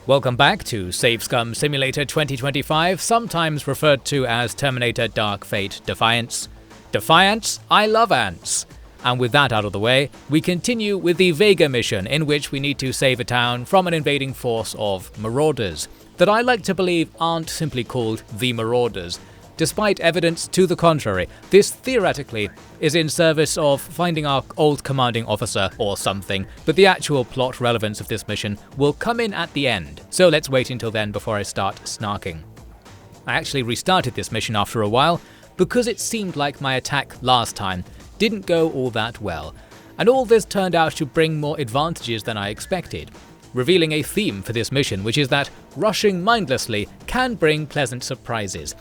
Welcome back to Save Scum Simulator 2025, sometimes referred to as Terminator Dark Fate Defiance. Defiance? I love ants! And with that out of the way, we continue with the Vega mission, in which we need to save a town from an invading force of Marauders, that I like to believe aren't simply called the Marauders. Despite evidence to the contrary, this theoretically is in service of finding our old commanding officer or something, but the actual plot relevance of this mission will come in at the end, so let's wait until then before I start snarking. I actually restarted this mission after a while, because it seemed like my attack last time didn't go all that well, and all this turned out to bring more advantages than I expected, revealing a theme for this mission, which is that rushing mindlessly can bring pleasant surprises.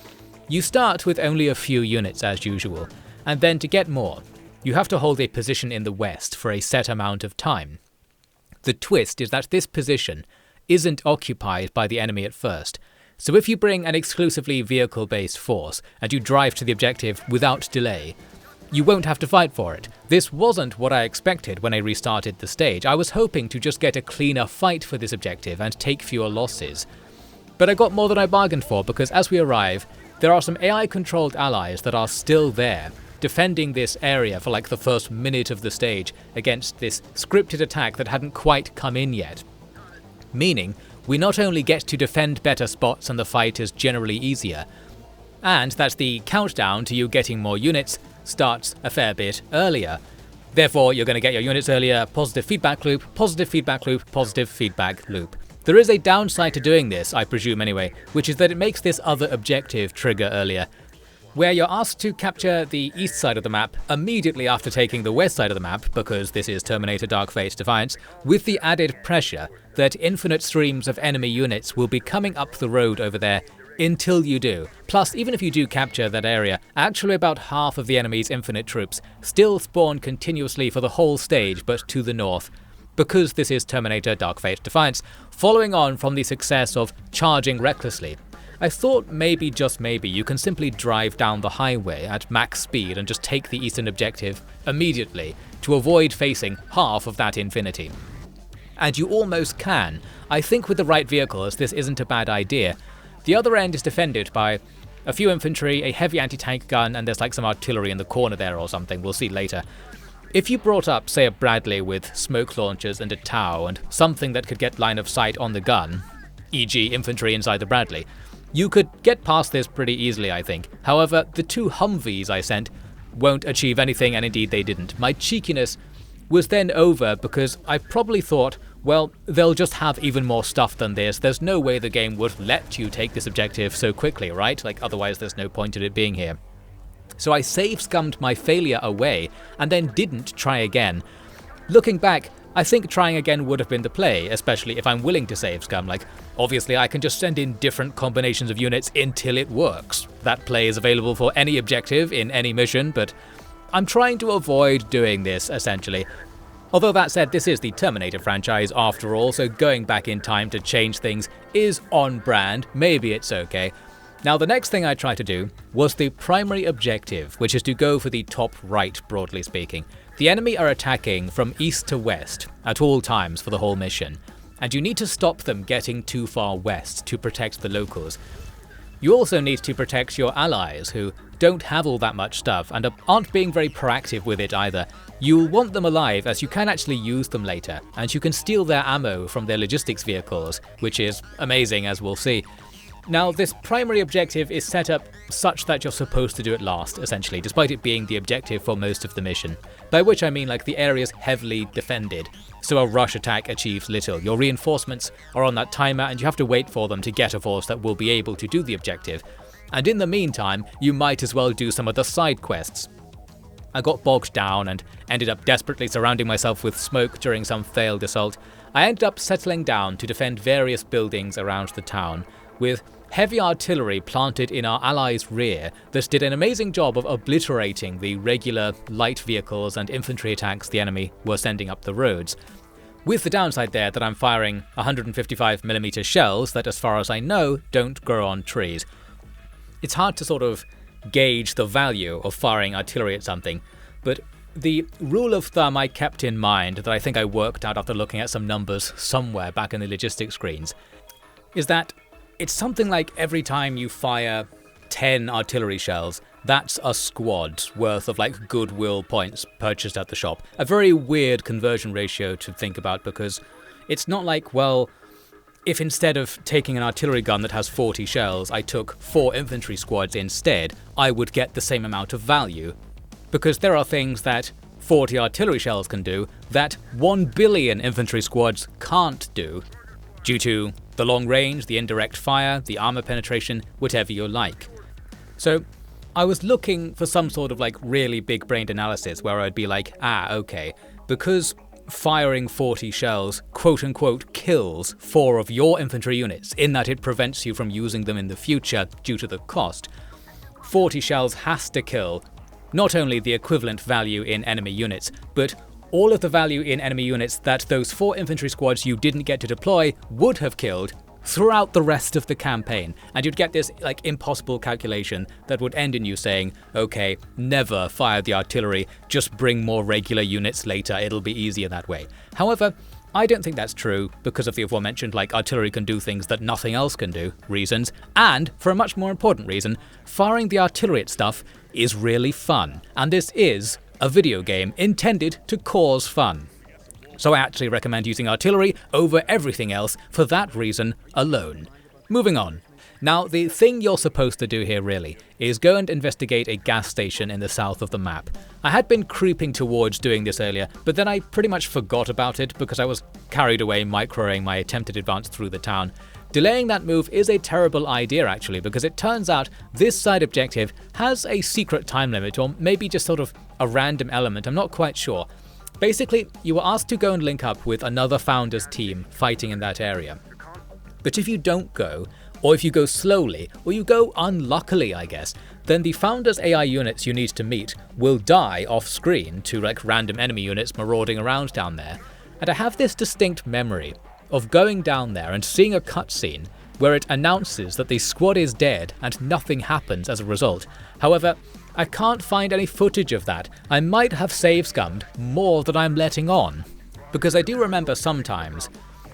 You start with only a few units as usual, and then to get more, you have to hold a position in the west for a set amount of time. The twist is that this position isn't occupied by the enemy at first, so if you bring an exclusively vehicle-based force and you drive to the objective without delay, you won't have to fight for it. This wasn't what I expected when I restarted the stage. I was hoping to just get a cleaner fight for this objective and take fewer losses. But I got more than I bargained for, because as we arrive, there are some AI-controlled allies that are still there, defending this area for like the first minute of the stage against this scripted attack that hadn't quite come in yet. Meaning, we not only get to defend better spots and the fight is generally easier, and that the countdown to you getting more units starts a fair bit earlier. Therefore, you're going to get your units earlier, positive feedback loop, positive feedback loop, positive feedback loop. There is a downside to doing this, I presume anyway, which is that it makes this other objective trigger earlier, where you're asked to capture the east side of the map immediately after taking the west side of the map, because this is Terminator Dark Fate Defiance, with the added pressure that infinite streams of enemy units will be coming up the road over there until you do. Plus, even if you do capture that area, actually about half of the enemy's infinite troops still spawn continuously for the whole stage, but to the north, because this is Terminator Dark Fate Defiance, following on from the success of charging recklessly. I thought maybe, just maybe, you can simply drive down the highway at max speed and just take the eastern objective immediately to avoid facing half of that infinity. And you almost can. I think with the right vehicles this isn't a bad idea. The other end is defended by a few infantry, a heavy anti-tank gun, and there's like some artillery in the corner there or something, we'll see later. If you brought up, say, a Bradley with smoke launchers and a Tau and something that could get line of sight on the gun, e.g. infantry inside the Bradley, you could get past this pretty easily, I think. However, the two Humvees I sent won't achieve anything, and indeed they didn't. My cheekiness was then over because I probably thought, well, they'll just have even more stuff than this. There's no way the game would let you take this objective so quickly, right? Like, otherwise there's no point in it being here. So I save-scummed my failure away, and then didn't try again. Looking back, I think trying again would have been the play, especially if I'm willing to save-scum. Like, obviously I can just send in different combinations of units until it works. That play is available for any objective in any mission, but I'm trying to avoid doing this, essentially. Although that said, this is the Terminator franchise after all, so going back in time to change things is on brand. Maybe it's okay. Now, the next thing I tried to do was the primary objective, which is to go for the top right, broadly speaking. The enemy are attacking from east to west at all times for the whole mission, and you need to stop them getting too far west to protect the locals. You also need to protect your allies, who don't have all that much stuff and aren't being very proactive with it either. You'll want them alive, as you can actually use them later, and you can steal their ammo from their logistics vehicles, which is amazing, as we'll see. Now, this primary objective is set up such that you're supposed to do it last, essentially, despite it being the objective for most of the mission. By which I mean, like, the area's heavily defended, so a rush attack achieves little. Your reinforcements are on that timer, and you have to wait for them to get a force that will be able to do the objective. And in the meantime, you might as well do some of the side quests. I got bogged down and ended up desperately surrounding myself with smoke during some failed assault. I ended up settling down to defend various buildings around the town, with heavy artillery planted in our allies' rear that did an amazing job of obliterating the regular light vehicles and infantry attacks the enemy were sending up the roads. With the downside there that I'm firing 155mm shells that, as far as I know, don't grow on trees. It's hard to sort of gauge the value of firing artillery at something, but the rule of thumb I kept in mind that I think I worked out after looking at some numbers somewhere back in the logistics screens is that it's something like every time you fire 10 artillery shells, that's a squad's worth of like goodwill points purchased at the shop. A very weird conversion ratio to think about, because it's not like, well, if instead of taking an artillery gun that has 40 shells, I took 4 infantry squads instead, I would get the same amount of value. Because there are things that 40 artillery shells can do that 1 billion infantry squads can't do, due to the long range, the indirect fire, the armor penetration, whatever you like. So I was looking for some sort of like really big-brained analysis where I'd be like, okay, because firing 40 shells quote-unquote kills 4 of your infantry units in that it prevents you from using them in the future due to the cost, 40 shells has to kill not only the equivalent value in enemy units, but all of the value in enemy units that those 4 infantry squads you didn't get to deploy would have killed throughout the rest of the campaign. And you'd get this like impossible calculation that would end in you saying, okay, never fire the artillery, just bring more regular units later, it'll be easier that way. However, I don't think that's true because of the aforementioned like artillery can do things that nothing else can do reasons, and for a much more important reason, firing the artillery at stuff is really fun, and this is a video game intended to cause fun. So I actually recommend using artillery over everything else for that reason alone. Moving on. Now, the thing you're supposed to do here really is go and investigate a gas station in the south of the map. I had been creeping towards doing this earlier, but then I pretty much forgot about it because I was carried away microing my attempted advance through the town. Delaying that move is a terrible idea actually, because it turns out this side objective has a secret time limit, or maybe just sort of a random element, I'm not quite sure. Basically, you were asked to go and link up with another Founders team fighting in that area. But if you don't go, or if you go slowly, or you go unluckily I guess, then the Founders AI units you need to meet will die off screen to like random enemy units marauding around down there. And I have this distinct memory of going down there and seeing a cutscene where it announces that the squad is dead and nothing happens as a result. However, I can't find any footage of that. I might have save scummed more than I'm letting on, because I do remember sometimes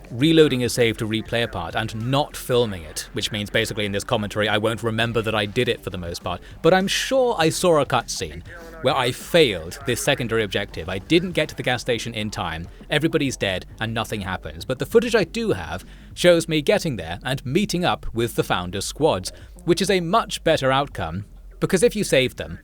reloading a save to replay a part and not filming it, which means basically in this commentary I won't remember that I did it for the most part, but I'm sure I saw a cutscene where I failed this secondary objective. I didn't get to the gas station in time, everybody's dead and nothing happens, but the footage I do have shows me getting there and meeting up with the Founders squads, which is a much better outcome, because if you save them,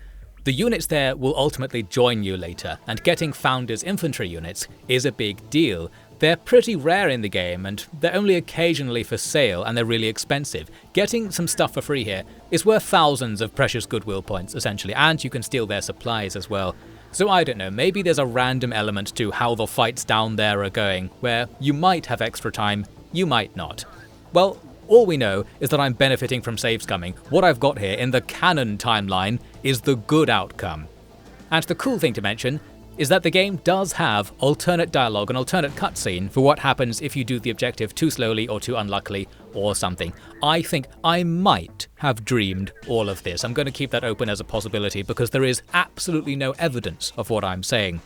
the units there will ultimately join you later, and getting Founders infantry units is a big deal. They're pretty rare in the game, and they're only occasionally for sale, and they're really expensive. Getting some stuff for free here is worth thousands of precious goodwill points, essentially, and you can steal their supplies as well. So I don't know, maybe there's a random element to how the fights down there are going, where you might have extra time, you might not. Well, all we know is that I'm benefiting from save scumming. What I've got here in the canon timeline is the good outcome. And the cool thing to mention is that the game does have alternate dialogue, an alternate cutscene for what happens if you do the objective too slowly or too unluckily or something. I think I might have dreamed all of this. I'm going to keep that open as a possibility because there is absolutely no evidence of what I'm saying.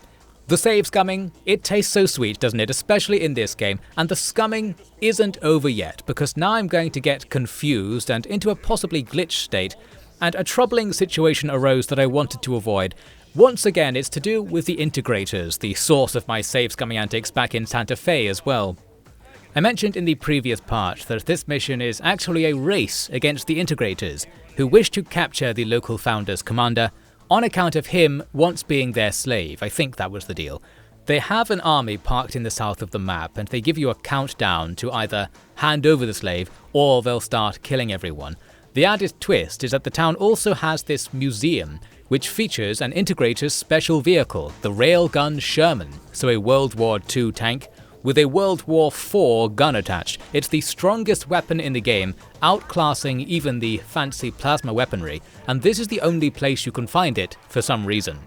The save scumming, it tastes so sweet, doesn't it? Especially in this game. And the scumming isn't over yet, because now I'm going to get confused and into a possibly glitched state, and a troubling situation arose that I wanted to avoid. Once again, it's to do with the integrators, the source of my save scumming antics back in Santa Fe as well. I mentioned in the previous part that this mission is actually a race against the integrators, who wish to capture the local Founders commander, on account of him once being their slave. I think that was the deal. They have an army parked in the south of the map, and they give you a countdown to either hand over the slave or they'll start killing everyone. The added twist is that the town also has this museum, which features an integrator's special vehicle, the Railgun Sherman, so a World War II tank with a World War IV gun attached. It's the strongest weapon in the game, outclassing even the fancy plasma weaponry, and this is the only place you can find it for some reason.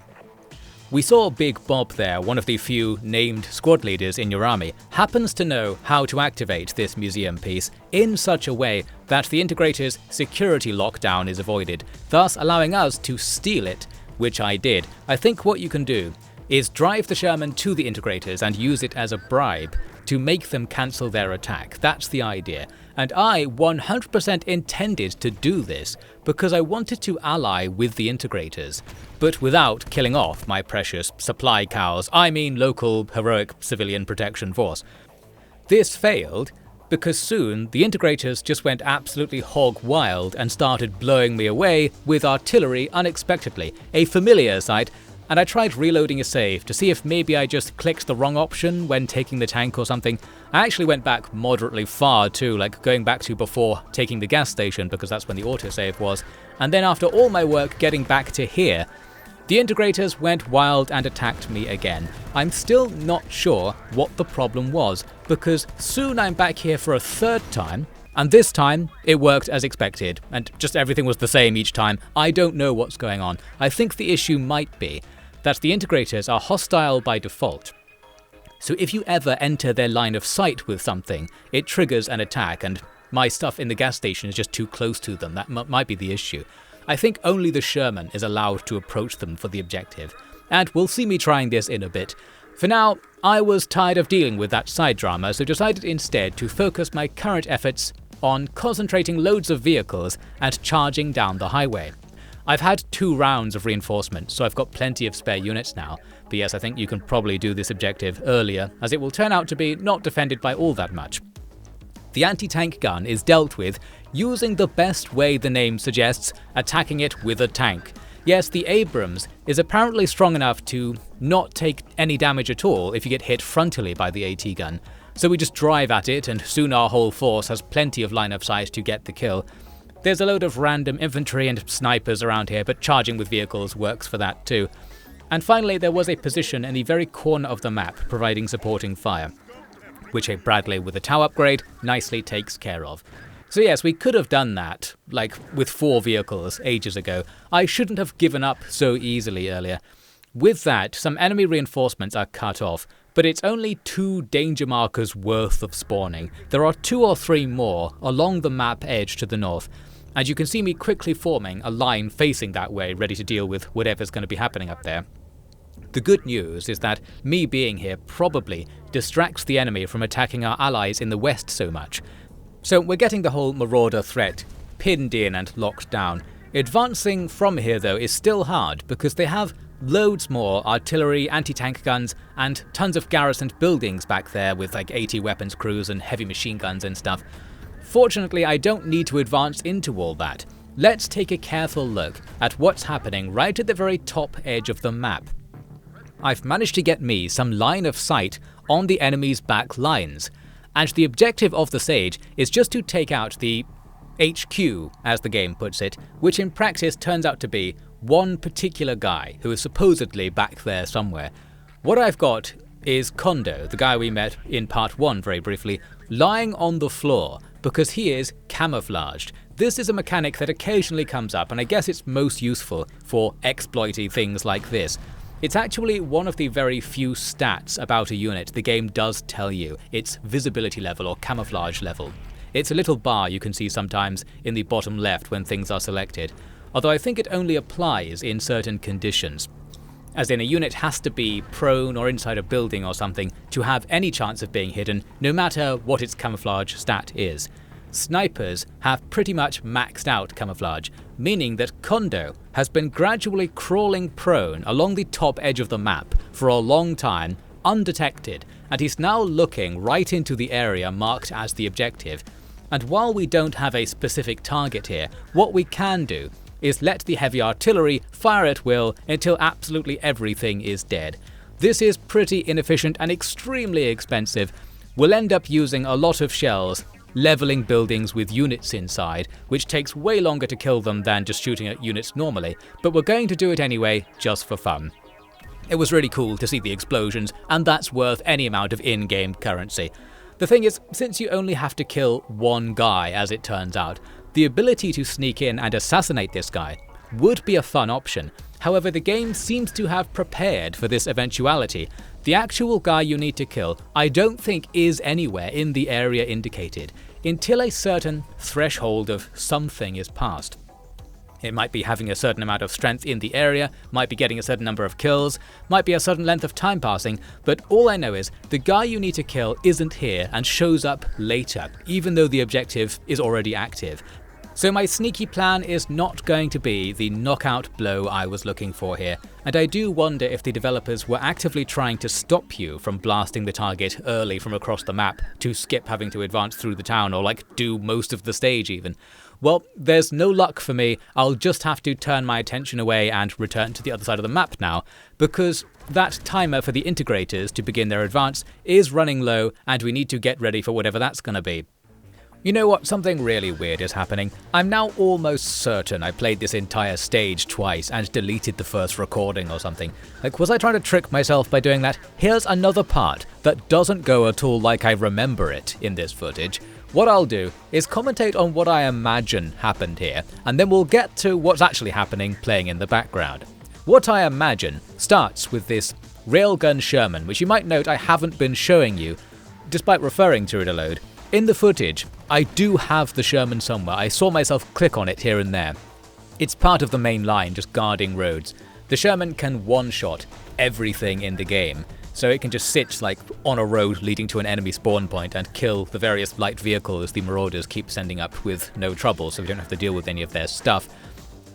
We saw Big Bob there, one of the few named squad leaders in your army, happens to know how to activate this museum piece in such a way that the integrator's security lockdown is avoided, thus allowing us to steal it, which I did. I think what you can do is drive the Sherman to the integrators and use it as a bribe to make them cancel their attack. That's the idea. And I 100% intended to do this because I wanted to ally with the integrators, but without killing off my precious supply cows, I mean local heroic civilian protection force. This failed because soon the integrators just went absolutely hog wild and started blowing me away with artillery unexpectedly, a familiar sight, and I tried reloading a save to see if maybe I just clicked the wrong option when taking the tank or something. I actually went back moderately far too, like going back to before taking the gas station because that's when the autosave was, and then after all my work getting back to here, the integrators went wild and attacked me again. I'm still not sure what the problem was, because soon I'm back here for a third time, and this time it worked as expected, and just everything was the same each time. I don't know what's going on. I think the issue might be that the integrators are hostile by default. So if you ever enter their line of sight with something, it triggers an attack, and my stuff in the gas station is just too close to them. That might be the issue. I think only the Sherman is allowed to approach them for the objective, and we'll see me trying this in a bit. For now, I was tired of dealing with that side drama, so decided instead to focus my current efforts on concentrating loads of vehicles and charging down the highway. I've had 2 rounds of reinforcement, so I've got plenty of spare units now, but yes, I think you can probably do this objective earlier, as it will turn out to be not defended by all that much. The anti-tank gun is dealt with using the best way the name suggests, attacking it with a tank. Yes, the Abrams is apparently strong enough to not take any damage at all if you get hit frontally by the AT gun, so we just drive at it and soon our whole force has plenty of line of sight to get the kill. There's a load of random infantry and snipers around here, but charging with vehicles works for that too. And finally, there was a position in the very corner of the map providing supporting fire, which a Bradley with a TOW upgrade nicely takes care of. So yes, we could have done that, like with 4 vehicles ages ago. I shouldn't have given up so easily earlier. With that, some enemy reinforcements are cut off, but it's only 2 danger markers worth of spawning. There are 2 or 3 more along the map edge to the north, and you can see me quickly forming a line facing that way, ready to deal with whatever's going to be happening up there. The good news is that me being here probably distracts the enemy from attacking our allies in the west so much. So we're getting the whole Marauder threat pinned in and locked down. Advancing from here though is still hard because they have loads more artillery, anti-tank guns, and tons of garrisoned buildings back there with like 80 weapons crews and heavy machine guns and stuff. Fortunately, I don't need to advance into all that. Let's take a careful look at what's happening right at the very top edge of the map. I've managed to get me some line of sight on the enemy's back lines, and the objective of the Sage is just to take out the HQ, as the game puts it, which in practice turns out to be one particular guy who is supposedly back there somewhere. What I've got is Kondo, the guy we met in part 1 very briefly, lying on the floor because he is camouflaged. This is a mechanic that occasionally comes up, and I guess it's most useful for exploity things like this. It's actually one of the very few stats about a unit the game does tell you, its visibility level or camouflage level. It's a little bar you can see sometimes in the bottom left when things are selected, although I think it only applies in certain conditions. As in, a unit has to be prone or inside a building or something to have any chance of being hidden, no matter what its camouflage stat is. Snipers have pretty much maxed out camouflage, meaning that Kondo has been gradually crawling prone along the top edge of the map for a long time, undetected, and he's now looking right into the area marked as the objective. And while we don't have a specific target here, what we can do is let the heavy artillery fire at will until absolutely everything is dead. This is pretty inefficient and extremely expensive. We'll end up using a lot of shells, leveling buildings with units inside, which takes way longer to kill them than just shooting at units normally, but we're going to do it anyway, just for fun. It was really cool to see the explosions, and that's worth any amount of in-game currency. The thing is, since you only have to kill one guy as it turns out, the ability to sneak in and assassinate this guy would be a fun option. However, the game seems to have prepared for this eventuality. The actual guy you need to kill, I don't think is anywhere in the area indicated, until a certain threshold of something is passed. It might be having a certain amount of strength in the area, might be getting a certain number of kills, might be a certain length of time passing, but all I know is the guy you need to kill isn't here and shows up later, even though the objective is already active. So my sneaky plan is not going to be the knockout blow I was looking for here, and I do wonder if the developers were actively trying to stop you from blasting the target early from across the map to skip having to advance through the town or do most of the stage even. Well, there's no luck for me. I'll just have to turn my attention away and return to the other side of the map now, because that timer for the integrators to begin their advance is running low and we need to get ready for whatever that's going to be. You know what, something really weird is happening. I'm now almost certain I played this entire stage twice and deleted the first recording or something. Was I trying to trick myself by doing that? Here's another part that doesn't go at all like I remember it in this footage. What I'll do is commentate on what I imagine happened here, and then we'll get to what's actually happening playing in the background. What I imagine starts with this railgun Sherman, which you might note I haven't been showing you, despite referring to it a load. In the footage, I do have the Sherman somewhere. I saw myself click on it here and there. It's part of the main line, just guarding roads. The Sherman can one-shot everything in the game, so it can just sit on a road leading to an enemy spawn point and kill the various light vehicles the Marauders keep sending up with no trouble, so we don't have to deal with any of their stuff.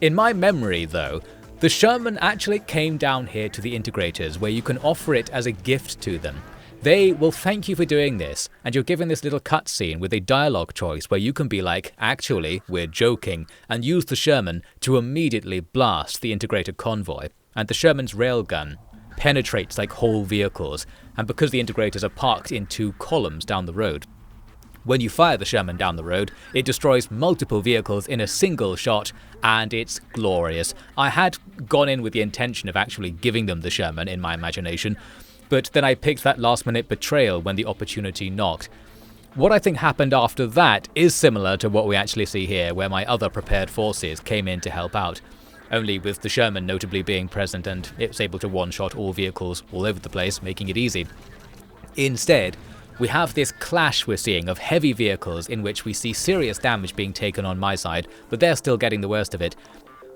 In my memory, though, the Sherman actually came down here to the integrators, where you can offer it as a gift to them. They will thank you for doing this, and you're given this little cutscene with a dialogue choice where you can be like, actually, we're joking, and use the Sherman to immediately blast the integrated convoy. And the Sherman's railgun penetrates whole vehicles, and because the integrators are parked in 2 columns down the road, when you fire the Sherman down the road, it destroys multiple vehicles in a single shot, and it's glorious. I had gone in with the intention of actually giving them the Sherman in my imagination, but then I picked that last-minute betrayal when the opportunity knocked. What I think happened after that is similar to what we actually see here, where my other prepared forces came in to help out, only with the Sherman notably being present, and it's able to one-shot all vehicles all over the place, making it easy. Instead, we have this clash we're seeing of heavy vehicles in which we see serious damage being taken on my side, but they're still getting the worst of it.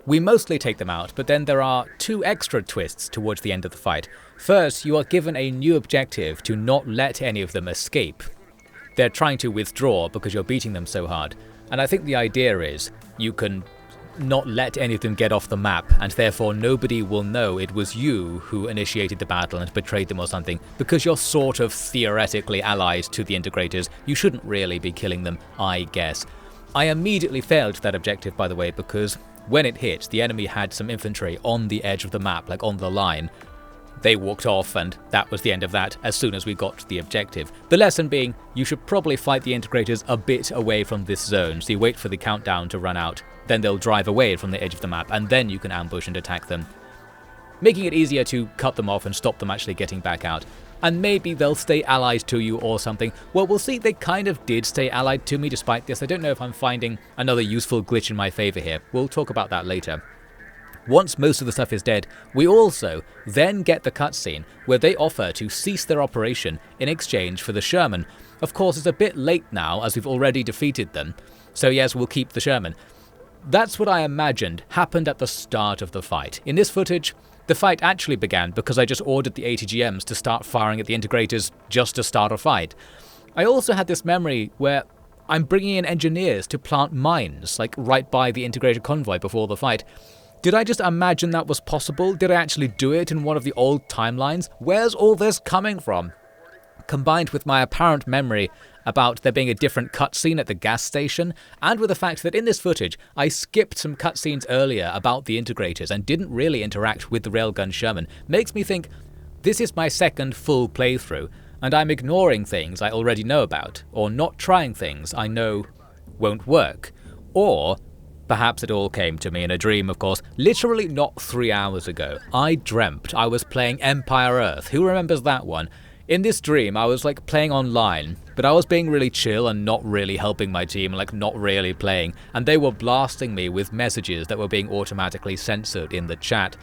We mostly take them out, but then there are 2 extra twists towards the end of the fight. First, you are given a new objective to not let any of them escape. They're trying to withdraw because you're beating them so hard, and I think the idea is you can not let any of them get off the map, and therefore nobody will know it was you who initiated the battle and betrayed them or something, because you're sort of theoretically allied to the integrators. You shouldn't really be killing them, I guess. I immediately failed that objective, by the way, because when it hit, the enemy had some infantry on the edge of the map, on the line. They walked off, and that was the end of that as soon as we got the objective. The lesson being, you should probably fight the integrators a bit away from this zone, so you wait for the countdown to run out, then they'll drive away from the edge of the map, and then you can ambush and attack them, making it easier to cut them off and stop them actually getting back out. And maybe they'll stay allied to you or something. Well, we'll see. They kind of did stay allied to me despite this. I don't know if I'm finding another useful glitch in my favor here. We'll talk about that later. Once most of the stuff is dead, we also then get the cutscene where they offer to cease their operation in exchange for the Sherman. Of course, it's a bit late now as we've already defeated them, so yes, we'll keep the Sherman. That's what I imagined happened at the start of the fight. In this footage, the fight actually began because I just ordered the ATGMs to start firing at the integrators just to start a fight. I also had this memory where I'm bringing in engineers to plant mines, right by the integrated convoy before the fight. Did I just imagine that was possible? Did I actually do it in one of the old timelines? Where's all this coming from? Combined with my apparent memory about there being a different cutscene at the gas station, and with the fact that in this footage I skipped some cutscenes earlier about the integrators and didn't really interact with the railgun Sherman, makes me think this is my second full playthrough, and I'm ignoring things I already know about, or not trying things I know won't work. Or perhaps it all came to me in a dream, of course. Literally not 3 hours ago, I dreamt I was playing Empire Earth. Who remembers that one? In this dream, I was playing online, but I was being really chill and not really helping my team, not really playing, and they were blasting me with messages that were being automatically censored in the chat.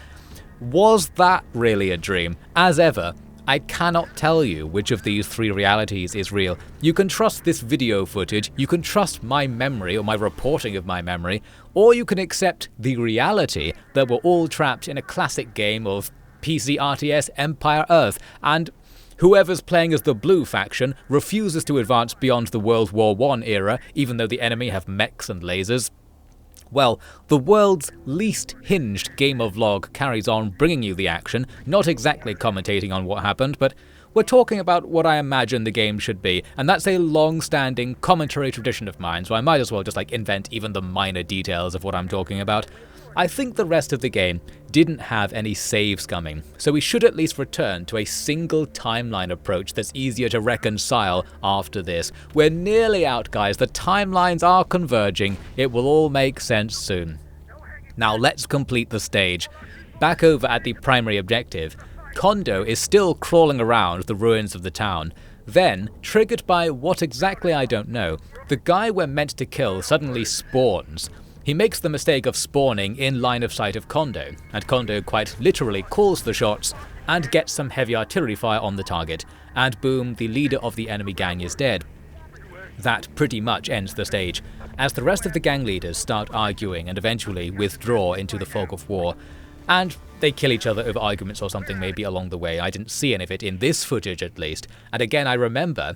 Was that really a dream? As ever, I cannot tell you which of these three realities is real. You can trust this video footage, you can trust my memory or my reporting of my memory, or you can accept the reality that we're all trapped in a classic game of PC RTS Empire Earth, and whoever's playing as the blue faction refuses to advance beyond the World War I era, even though the enemy have mechs and lasers. Well, the world's least hinged game of log carries on bringing you the action, not exactly commentating on what happened, but we're talking about what I imagine the game should be, and that's a long-standing commentary tradition of mine, so I might as well just invent even the minor details of what I'm talking about. I think the rest of the game didn't have any save scumming, so we should at least return to a single timeline approach that's easier to reconcile after this. We're nearly out, guys. The timelines are converging. It will all make sense soon. Now let's complete the stage. Back over at the primary objective, Kondo is still crawling around the ruins of the town. Then, triggered by what exactly I don't know, the guy we're meant to kill suddenly spawns. He makes the mistake of spawning in line of sight of Kondo, and Kondo quite literally calls the shots and gets some heavy artillery fire on the target, and boom, the leader of the enemy gang is dead. That pretty much ends the stage, as the rest of the gang leaders start arguing and eventually withdraw into the fog of war, and they kill each other over arguments or something maybe along the way. I didn't see any of it in this footage at least, and again I remember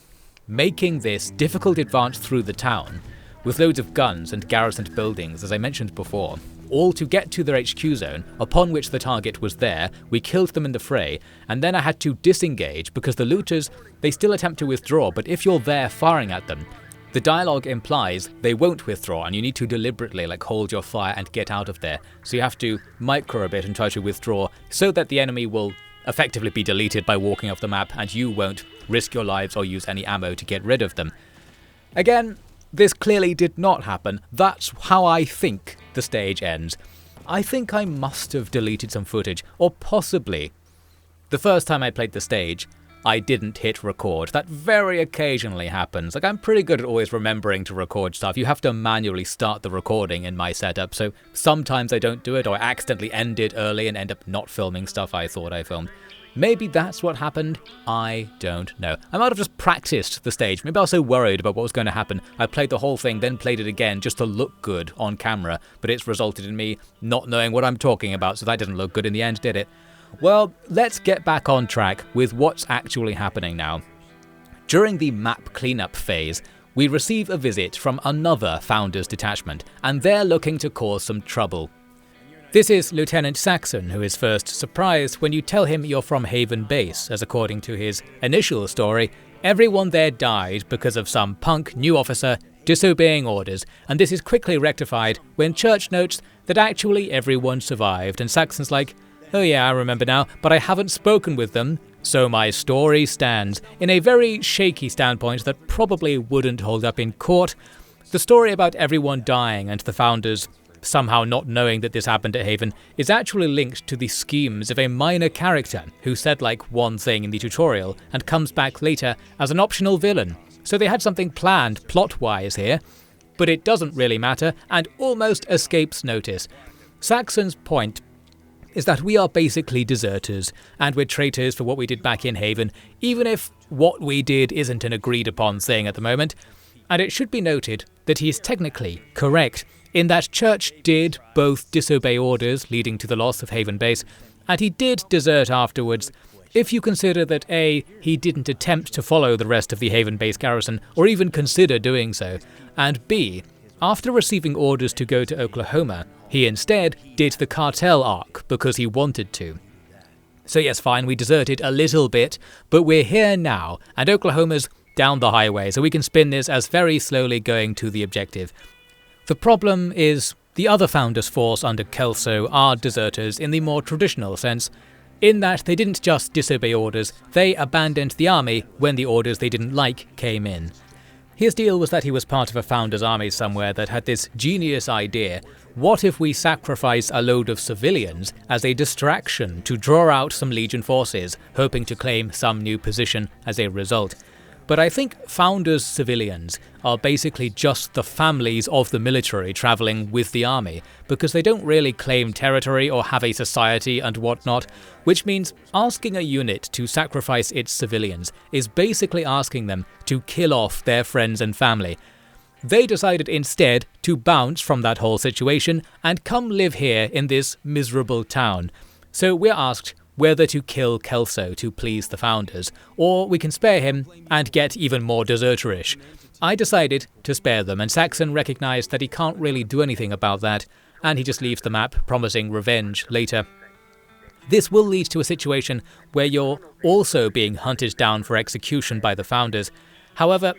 making this difficult advance through the town, with loads of guns and garrisoned buildings, as I mentioned before, all to get to their HQ zone, upon which the target was there. We killed them in the fray, and then I had to disengage because the looters, they still attempt to withdraw, but if you're there firing at them, the dialogue implies they won't withdraw, and you need to deliberately hold your fire and get out of there. So you have to micro a bit and try to withdraw, so that the enemy will effectively be deleted by walking off the map, and you won't risk your lives or use any ammo to get rid of them. Again, this clearly did not happen. That's how I think the stage ends. I think I must have deleted some footage, or possibly the first time I played the stage, I didn't hit record. That very occasionally happens. I'm pretty good at always remembering to record stuff. You have to manually start the recording in my setup, so sometimes I don't do it, or I accidentally end it early and end up not filming stuff I thought I filmed. Maybe that's what happened, I don't know. I might have just practiced the stage. Maybe I was so worried about what was going to happen, I played the whole thing, then played it again just to look good on camera, but it's resulted in me not knowing what I'm talking about, so that didn't look good in the end, did it? Well, let's get back on track with what's actually happening now. During the map cleanup phase, we receive a visit from another Founders detachment, and they're looking to cause some trouble. This is Lieutenant Saxon, who is first surprised when you tell him you're from Haven Base, as according to his initial story, everyone there died because of some punk new officer disobeying orders, and this is quickly rectified when Church notes that actually everyone survived, and Saxon's like, oh yeah, I remember now, but I haven't spoken with them, so my story stands, in a very shaky standpoint that probably wouldn't hold up in court. The story about everyone dying and the Founders somehow not knowing that this happened at Haven is actually linked to the schemes of a minor character who said one thing in the tutorial and comes back later as an optional villain. So they had something planned plot-wise here, but it doesn't really matter and almost escapes notice. Saxon's point is that we are basically deserters, and we're traitors for what we did back in Haven, even if what we did isn't an agreed upon thing at the moment. And it should be noted that he is technically correct, in that Church did both disobey orders leading to the loss of Haven Base, and he did desert afterwards, if you consider that A, he didn't attempt to follow the rest of the Haven Base garrison, or even consider doing so, and B, after receiving orders to go to Oklahoma, he instead did the cartel arc because he wanted to. So yes, fine, we deserted a little bit, but we're here now, and Oklahoma's down the highway, so we can spin this as very slowly going to the objective. The problem is, the other Founders force under Kelso are deserters in the more traditional sense, in that they didn't just disobey orders, they abandoned the army when the orders they didn't like came in. His deal was that he was part of a Founders army somewhere that had this genius idea: what if we sacrifice a load of civilians as a distraction to draw out some Legion forces, hoping to claim some new position as a result? but I think Founders civilians are basically just the families of the military travelling with the army, because they don't really claim territory or have a society and whatnot, which means asking a unit to sacrifice its civilians is basically asking them to kill off their friends and family. They decided instead to bounce from that whole situation and come live here in this miserable town. So we're asked whether to kill Kelso to please the Founders, or we can spare him and get even more deserterish. I decided to spare them, and Saxon recognised that he can't really do anything about that, and he just leaves the map, promising revenge later. This will lead to a situation where you're also being hunted down for execution by the Founders. However,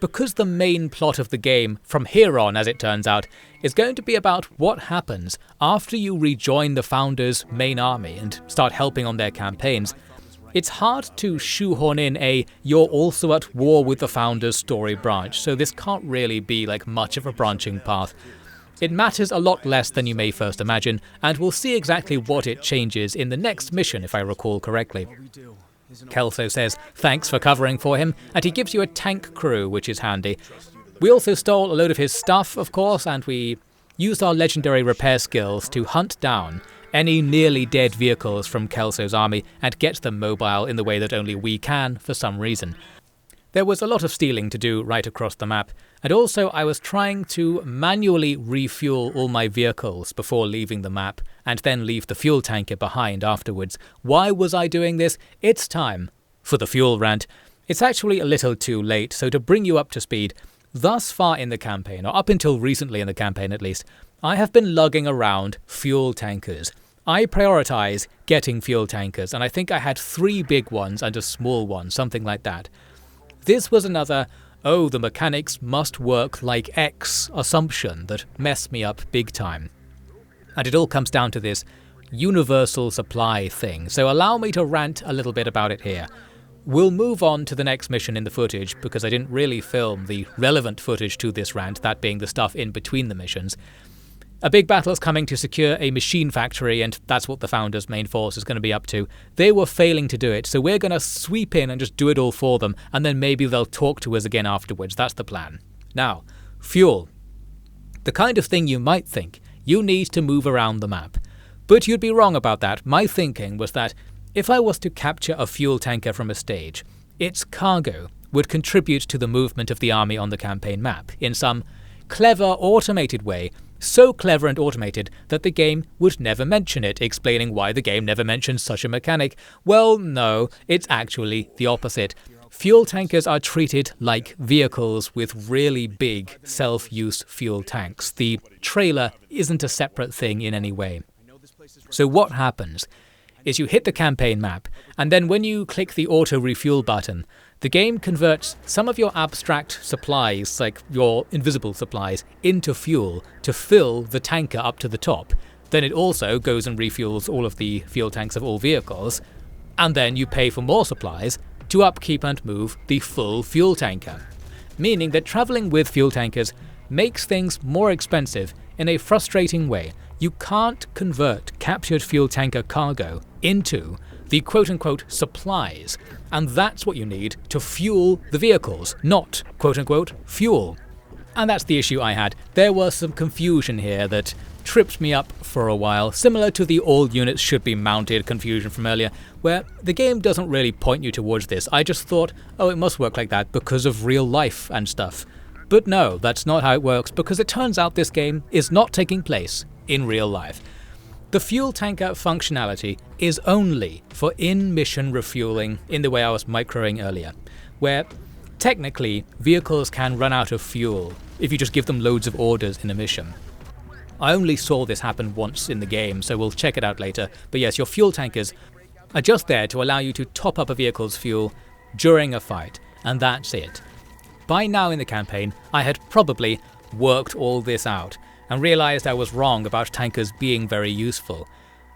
because the main plot of the game, from here on as it turns out, is going to be about what happens after you rejoin the Founders' main army and start helping on their campaigns, it's hard to shoehorn in a "you're also at war with the Founders" story branch, so this can't really be like much of a branching path. It matters a lot less than you may first imagine, and we'll see exactly what it changes in the next mission if I recall correctly. Kelso says thanks for covering for him, and he gives you a tank crew, which is handy. We also stole a load of his stuff, of course, and we used our legendary repair skills to hunt down any nearly dead vehicles from Kelso's army and get them mobile in the way that only we can for some reason. There was a lot of stealing to do right across the map, and also I was trying to manually refuel all my vehicles before leaving the map, and then leave the fuel tanker behind afterwards. Why was I doing this? It's time for the fuel rant. It's actually a little too late, so to bring you up to speed, thus far in the campaign, or up until recently in the campaign at least, I have been lugging around fuel tankers. I prioritise getting fuel tankers, and I think I had 3 big ones and a small one, something like that. This was another, oh, the mechanics must work like X assumption that messed me up big time. And it all comes down to this universal supply thing, so allow me to rant a little bit about it here. We'll move on to the next mission in the footage, because I didn't really film the relevant footage to this rant, that being the stuff in between the missions. A big battle's coming to secure a machine factory, and that's what the Founders' main force is going to be up to. They were failing to do it, so we're going to sweep in and just do it all for them, and then maybe they'll talk to us again afterwards. That's the plan. Now, fuel. The kind of thing you might think you need to move around the map. But you'd be wrong about that. My thinking was that if I was to capture a fuel tanker from a stage, its cargo would contribute to the movement of the army on the campaign map in some clever, automated way, so clever and automated that the game would never mention it, explaining why the game never mentions such a mechanic. Well, no, it's actually the opposite. Fuel tankers are treated like vehicles with really big self-use fuel tanks. The trailer isn't a separate thing in any way. So what happens is you hit the campaign map, and then when you click the auto refuel button, the game converts some of your abstract supplies, like your invisible supplies, into fuel to fill the tanker up to the top. Then it also goes and refuels all of the fuel tanks of all vehicles, and then you pay for more supplies to upkeep and move the full fuel tanker. Meaning that travelling with fuel tankers makes things more expensive in a frustrating way. You can't convert captured fuel tanker cargo into the quote-unquote supplies, and that's what you need to fuel the vehicles, not quote-unquote fuel. And that's the issue I had. There was some confusion here that tripped me up for a while, similar to the all units should be mounted confusion from earlier, where the game doesn't really point you towards this. I just thought, oh, it must work like that because of real life and stuff. But no, that's not how it works, because it turns out this game is not taking place in real life. The fuel tanker functionality is only for in-mission refueling in the way I was microing earlier, where technically vehicles can run out of fuel if you just give them loads of orders in a mission. I only saw this happen once in the game, so we'll check it out later, but yes, your fuel tankers are just there to allow you to top up a vehicle's fuel during a fight, and that's it. By now in the campaign, I had probably worked all this out, and realised I was wrong about tankers being very useful,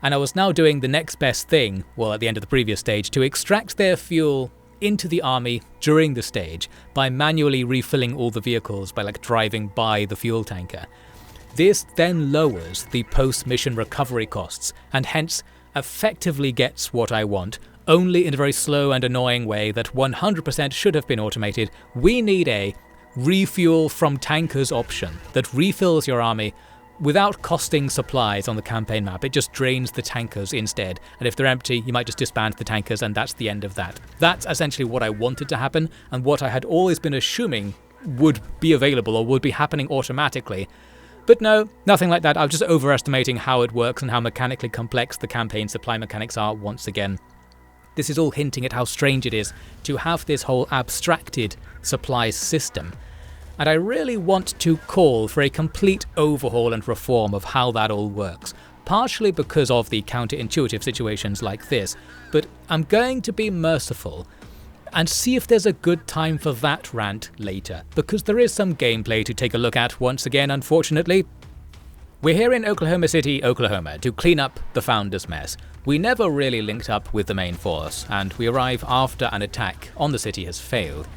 and I was now doing the next best thing, well at the end of the previous stage, to extract their fuel into the army during the stage by manually refilling all the vehicles by driving by the fuel tanker. This then lowers the post-mission recovery costs, and hence effectively gets what I want only in a very slow and annoying way that 100% should have been automated. We need a refuel from tankers option that refills your army without costing supplies on the campaign map. It just drains the tankers instead, and if they're empty, you might just disband the tankers and that's the end of that. That's essentially what I wanted to happen, and what I had always been assuming would be available or would be happening automatically. But no, nothing like that. I'm just overestimating how it works and how mechanically complex the campaign supply mechanics are once again. This is all hinting at how strange it is to have this whole abstracted supplies system. And I really want to call for a complete overhaul and reform of how that all works, partially because of the counterintuitive situations like this, but I'm going to be merciful and see if there's a good time for that rant later, because there is some gameplay to take a look at once again, unfortunately. We're here in Oklahoma City, Oklahoma, to clean up the Founders' mess. We never really linked up with the main force, and we arrive after an attack on the city has failed.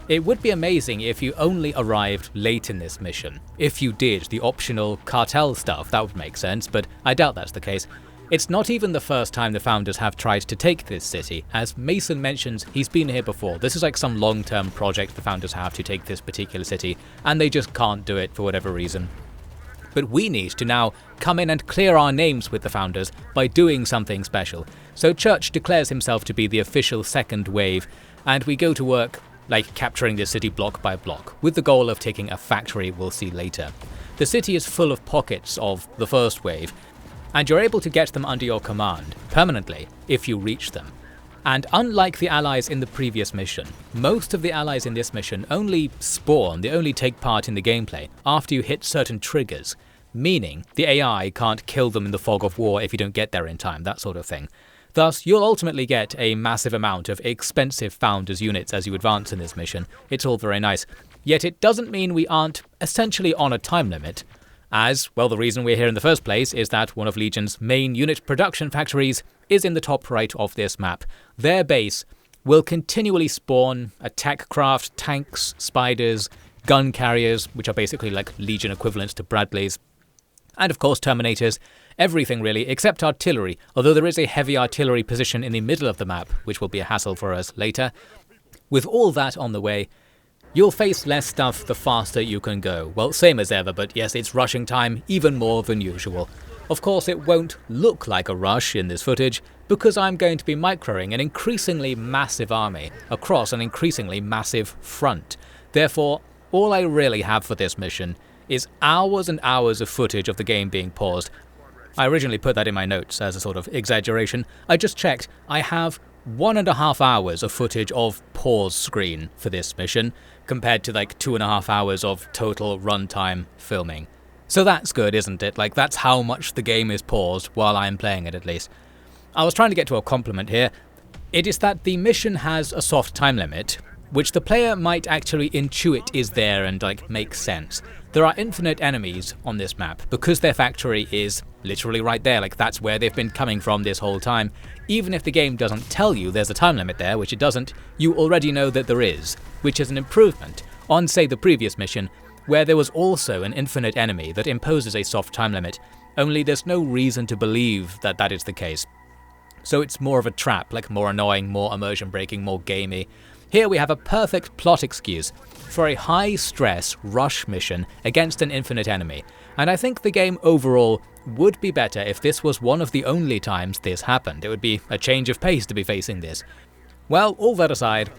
It would be amazing if you only arrived late in this mission. If you did the optional cartel stuff, that would make sense, but I doubt that's the case. It's not even the first time the Founders have tried to take this city. As Mason mentions, he's been here before. This is like some long-term project the Founders have to take this particular city, and they just can't do it for whatever reason. But we need to now come in and clear our names with the Founders by doing something special. So Church declares himself to be the official second wave, and we go to work like capturing the city block by block, with the goal of taking a factory we'll see later. The city is full of pockets of the first wave, and you're able to get them under your command, permanently, if you reach them. And unlike the allies in the previous mission, most of the allies in this mission only spawn, they only take part in the gameplay after you hit certain triggers, meaning the AI can't kill them in the fog of war if you don't get there in time, that sort of thing. Thus, you'll ultimately get a massive amount of expensive Founders units as you advance in this mission. It's all very nice. Yet it doesn't mean we aren't essentially on a time limit, as, well, the reason we're here in the first place is that one of Legion's main unit production factories is in the top right of this map. Their base will continually spawn attack craft, tanks, spiders, gun carriers, which are basically like Legion equivalents to Bradleys, and of course Terminators. Everything really, except artillery, although there is a heavy artillery position in the middle of the map, which will be a hassle for us later. With all that on the way, you'll face less stuff the faster you can go. Well, same as ever, but yes, it's rushing time, even more than usual. Of course, it won't look like a rush in this footage, because I'm going to be microing an increasingly massive army across an increasingly massive front. Therefore, all I really have for this mission is hours and hours of footage of the game being paused. I originally put that in my notes as a sort of exaggeration. I just checked. I have 1.5 hours of footage of pause screen for this mission, compared to like 2.5 hours of total runtime filming. So that's good, isn't it? Like, that's how much the game is paused while I'm playing it, at least. I was trying to get to a compliment here. It is that the mission has a soft time limit, which the player might actually intuit is there and like makes sense. There are infinite enemies on this map because their factory is literally right there, like that's where they've been coming from this whole time. Even if the game doesn't tell you there's a time limit there, which it doesn't, you already know that there is, which is an improvement on, say, the previous mission, where there was also an infinite enemy that imposes a soft time limit, only there's no reason to believe that that is the case. So it's more of a trap, like more annoying, more immersion breaking, more gamey. Here we have a perfect plot excuse for a high-stress rush mission against an infinite enemy, and I think the game overall would be better if this was one of the only times this happened. It would be a change of pace to be facing this. Well, all that aside,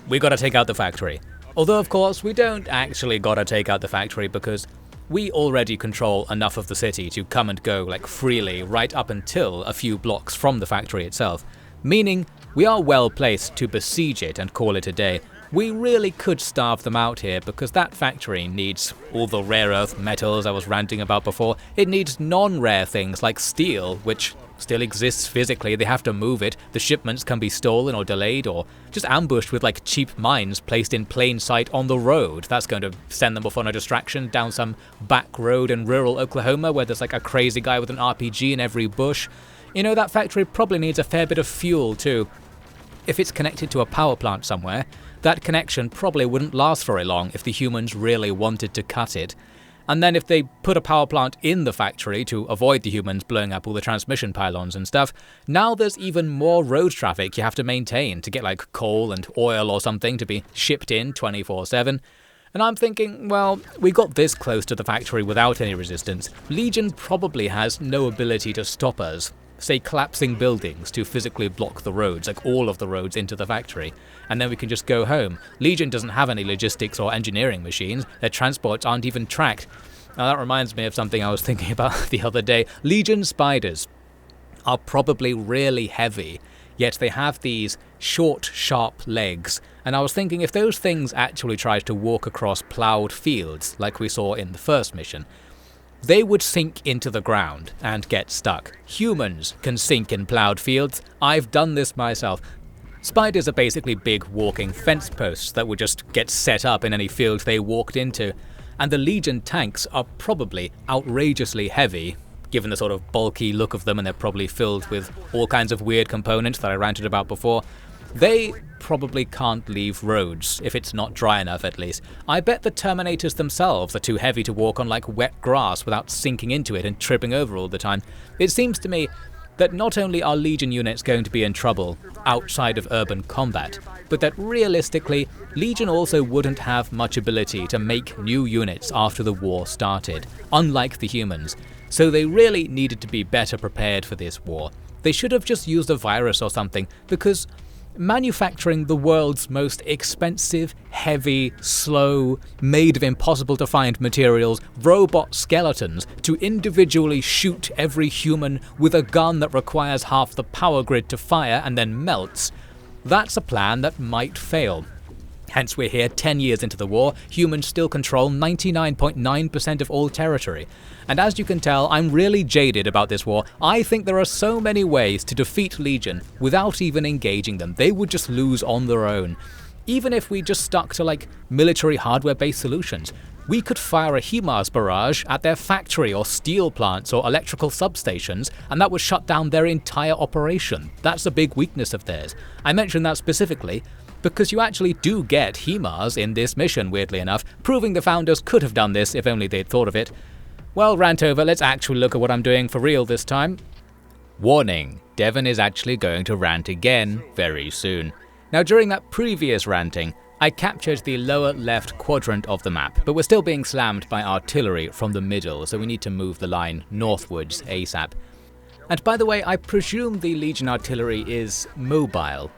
we gotta take out the factory. Although of course we don't actually gotta take out the factory because we already control enough of the city to come and go like freely right up until a few blocks from the factory itself, meaning we are well placed to besiege it and call it a day. We really could starve them out here because that factory needs all the rare earth metals I was ranting about before. It needs non-rare things like steel, which still exists physically. They have to move it. The shipments can be stolen or delayed or just ambushed with like cheap mines placed in plain sight on the road. That's going to send them off on a distraction down some back road in rural Oklahoma where there's like a crazy guy with an RPG in every bush. You know, that factory probably needs a fair bit of fuel too. If it's connected to a power plant somewhere, that connection probably wouldn't last very long if the humans really wanted to cut it. And then if they put a power plant in the factory to avoid the humans blowing up all the transmission pylons and stuff, now there's even more road traffic you have to maintain to get like coal and oil or something to be shipped in 24/7. And I'm thinking, well, we got this close to the factory without any resistance. Legion probably has no ability to stop us. Say collapsing buildings to physically block the roads, like all of the roads into the factory, and then we can just go home. Legion doesn't have any logistics or engineering machines, their transports aren't even tracked. Now that reminds me of something I was thinking about the other day. Legion spiders are probably really heavy, yet they have these short, sharp legs, and I was thinking if those things actually tried to walk across ploughed fields, like we saw in the first mission, they would sink into the ground and get stuck. Humans can sink in ploughed fields. I've done this myself. Spiders are basically big walking fence posts that would just get set up in any field they walked into. And the Legion tanks are probably outrageously heavy, given the sort of bulky look of them, and they're probably filled with all kinds of weird components that I ranted about before. They probably can't leave roads, if it's not dry enough at least. I bet the Terminators themselves are too heavy to walk on like wet grass without sinking into it and tripping over all the time. It seems to me that not only are Legion units going to be in trouble outside of urban combat, but that realistically, Legion also wouldn't have much ability to make new units after the war started, unlike the humans. So they really needed to be better prepared for this war. They should have just used a virus or something, because manufacturing the world's most expensive, heavy, slow, made of impossible to find materials, robot skeletons to individually shoot every human with a gun that requires half the power grid to fire and then melts, that's a plan that might fail. Hence we're here 10 years into the war, humans still control 99.9% of all territory. And as you can tell, I'm really jaded about this war. I think there are so many ways to defeat Legion without even engaging them. They would just lose on their own. Even if we just stuck to like military hardware-based solutions, we could fire a HIMARS barrage at their factory or steel plants or electrical substations, and that would shut down their entire operation. That's a big weakness of theirs. I mentioned that specifically because you actually do get HIMARS in this mission, weirdly enough, proving the founders could have done this if only they'd thought of it. Well, rant over, let's actually look at what I'm doing for real this time. Warning, Devon is actually going to rant again very soon. Now during that previous ranting, I captured the lower left quadrant of the map, but we're still being slammed by artillery from the middle, so we need to move the line northwards ASAP. And by the way, I presume the Legion artillery is mobile,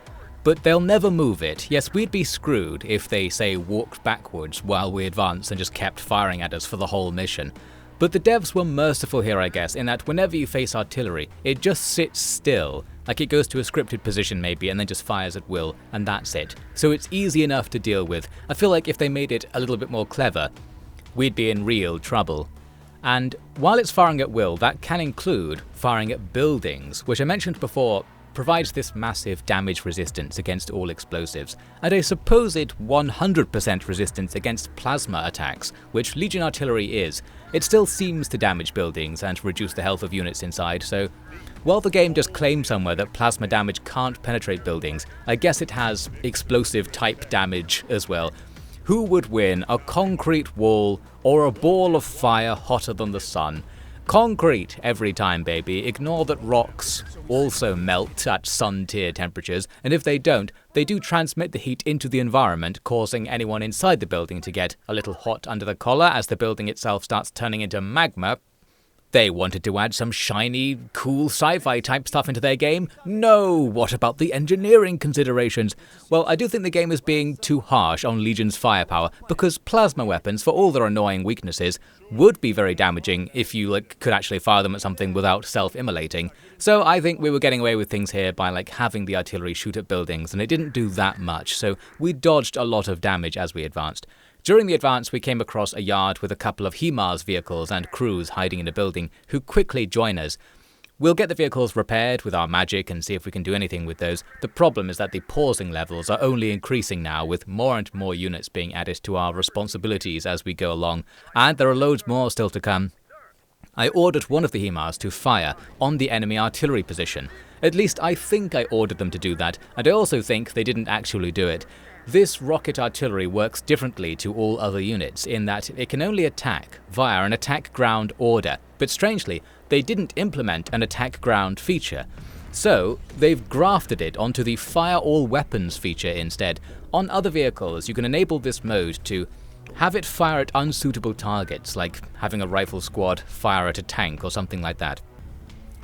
but they'll never move it. Yes, we'd be screwed if they, say, walked backwards while we advanced and just kept firing at us for the whole mission. But the devs were merciful here, I guess, in that whenever you face artillery, it just sits still, like it goes to a scripted position maybe and then just fires at will, and that's it. So it's easy enough to deal with. I feel like if they made it a little bit more clever, we'd be in real trouble. And while it's firing at will, that can include firing at buildings, which I mentioned before provides this massive damage resistance against all explosives, and a supposed 100% resistance against plasma attacks, which Legion artillery is. It still seems to damage buildings and reduce the health of units inside, so while the game does claim somewhere that plasma damage can't penetrate buildings, I guess it has explosive type damage as well. Who would win, a concrete wall or a ball of fire hotter than the sun? Concrete every time, baby. Ignore that rocks also melt at sun-tier temperatures, and if they don't, they do transmit the heat into the environment, causing anyone inside the building to get a little hot under the collar as the building itself starts turning into magma. They wanted to add some shiny, cool sci-fi type stuff into their game? No! What about the engineering considerations? Well, I do think the game is being too harsh on Legion's firepower, because plasma weapons, for all their annoying weaknesses, would be very damaging if you could actually fire them at something without self-immolating. So I think we were getting away with things here by having the artillery shoot at buildings, and it didn't do that much, so we dodged a lot of damage as we advanced. During the advance, we came across a yard with a couple of HIMARS vehicles and crews hiding in a building, who quickly join us. We'll get the vehicles repaired with our magic and see if we can do anything with those. The problem is that the pausing levels are only increasing now, with more and more units being added to our responsibilities as we go along, and there are loads more still to come. I ordered one of the HIMARS to fire on the enemy artillery position. At least I think I ordered them to do that, and I also think they didn't actually do it. This rocket artillery works differently to all other units in that it can only attack via an attack ground order, but strangely, they didn't implement an attack ground feature. So, they've grafted it onto the fire all weapons feature instead. On other vehicles, you can enable this mode to have it fire at unsuitable targets, like having a rifle squad fire at a tank or something like that.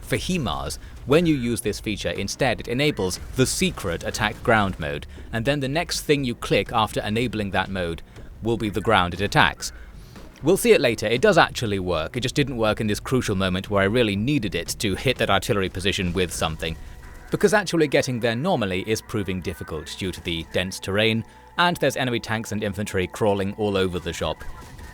For HIMARS, when you use this feature, instead it enables the secret attack ground mode, and then the next thing you click after enabling that mode will be the ground it attacks. We'll see it later, it does actually work, it just didn't work in this crucial moment where I really needed it to hit that artillery position with something. Because actually getting there normally is proving difficult due to the dense terrain, and there's enemy tanks and infantry crawling all over the shop.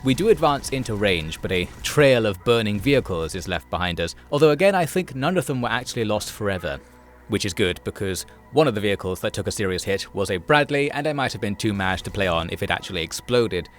We do advance into range, but a trail of burning vehicles is left behind us, although again I think none of them were actually lost forever. Which is good, because one of the vehicles that took a serious hit was a Bradley, and I might have been too mad to play on if it actually exploded.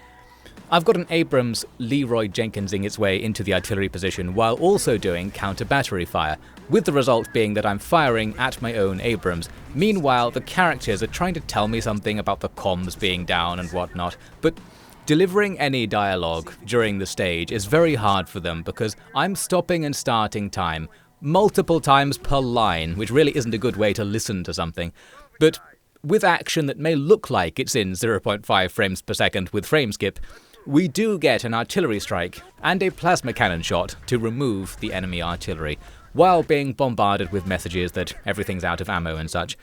I've got an Abrams Leroy Jenkinsing its way into the artillery position while also doing counter-battery fire, with the result being that I'm firing at my own Abrams. Meanwhile, the characters are trying to tell me something about the comms being down and whatnot, but delivering any dialogue during the stage is very hard for them because I'm stopping and starting time multiple times per line, which really isn't a good way to listen to something. But with action that may look like it's in 0.5 frames per second with frame skip, we do get an artillery strike and a plasma cannon shot to remove the enemy artillery, while being bombarded with messages that everything's out of ammo and such.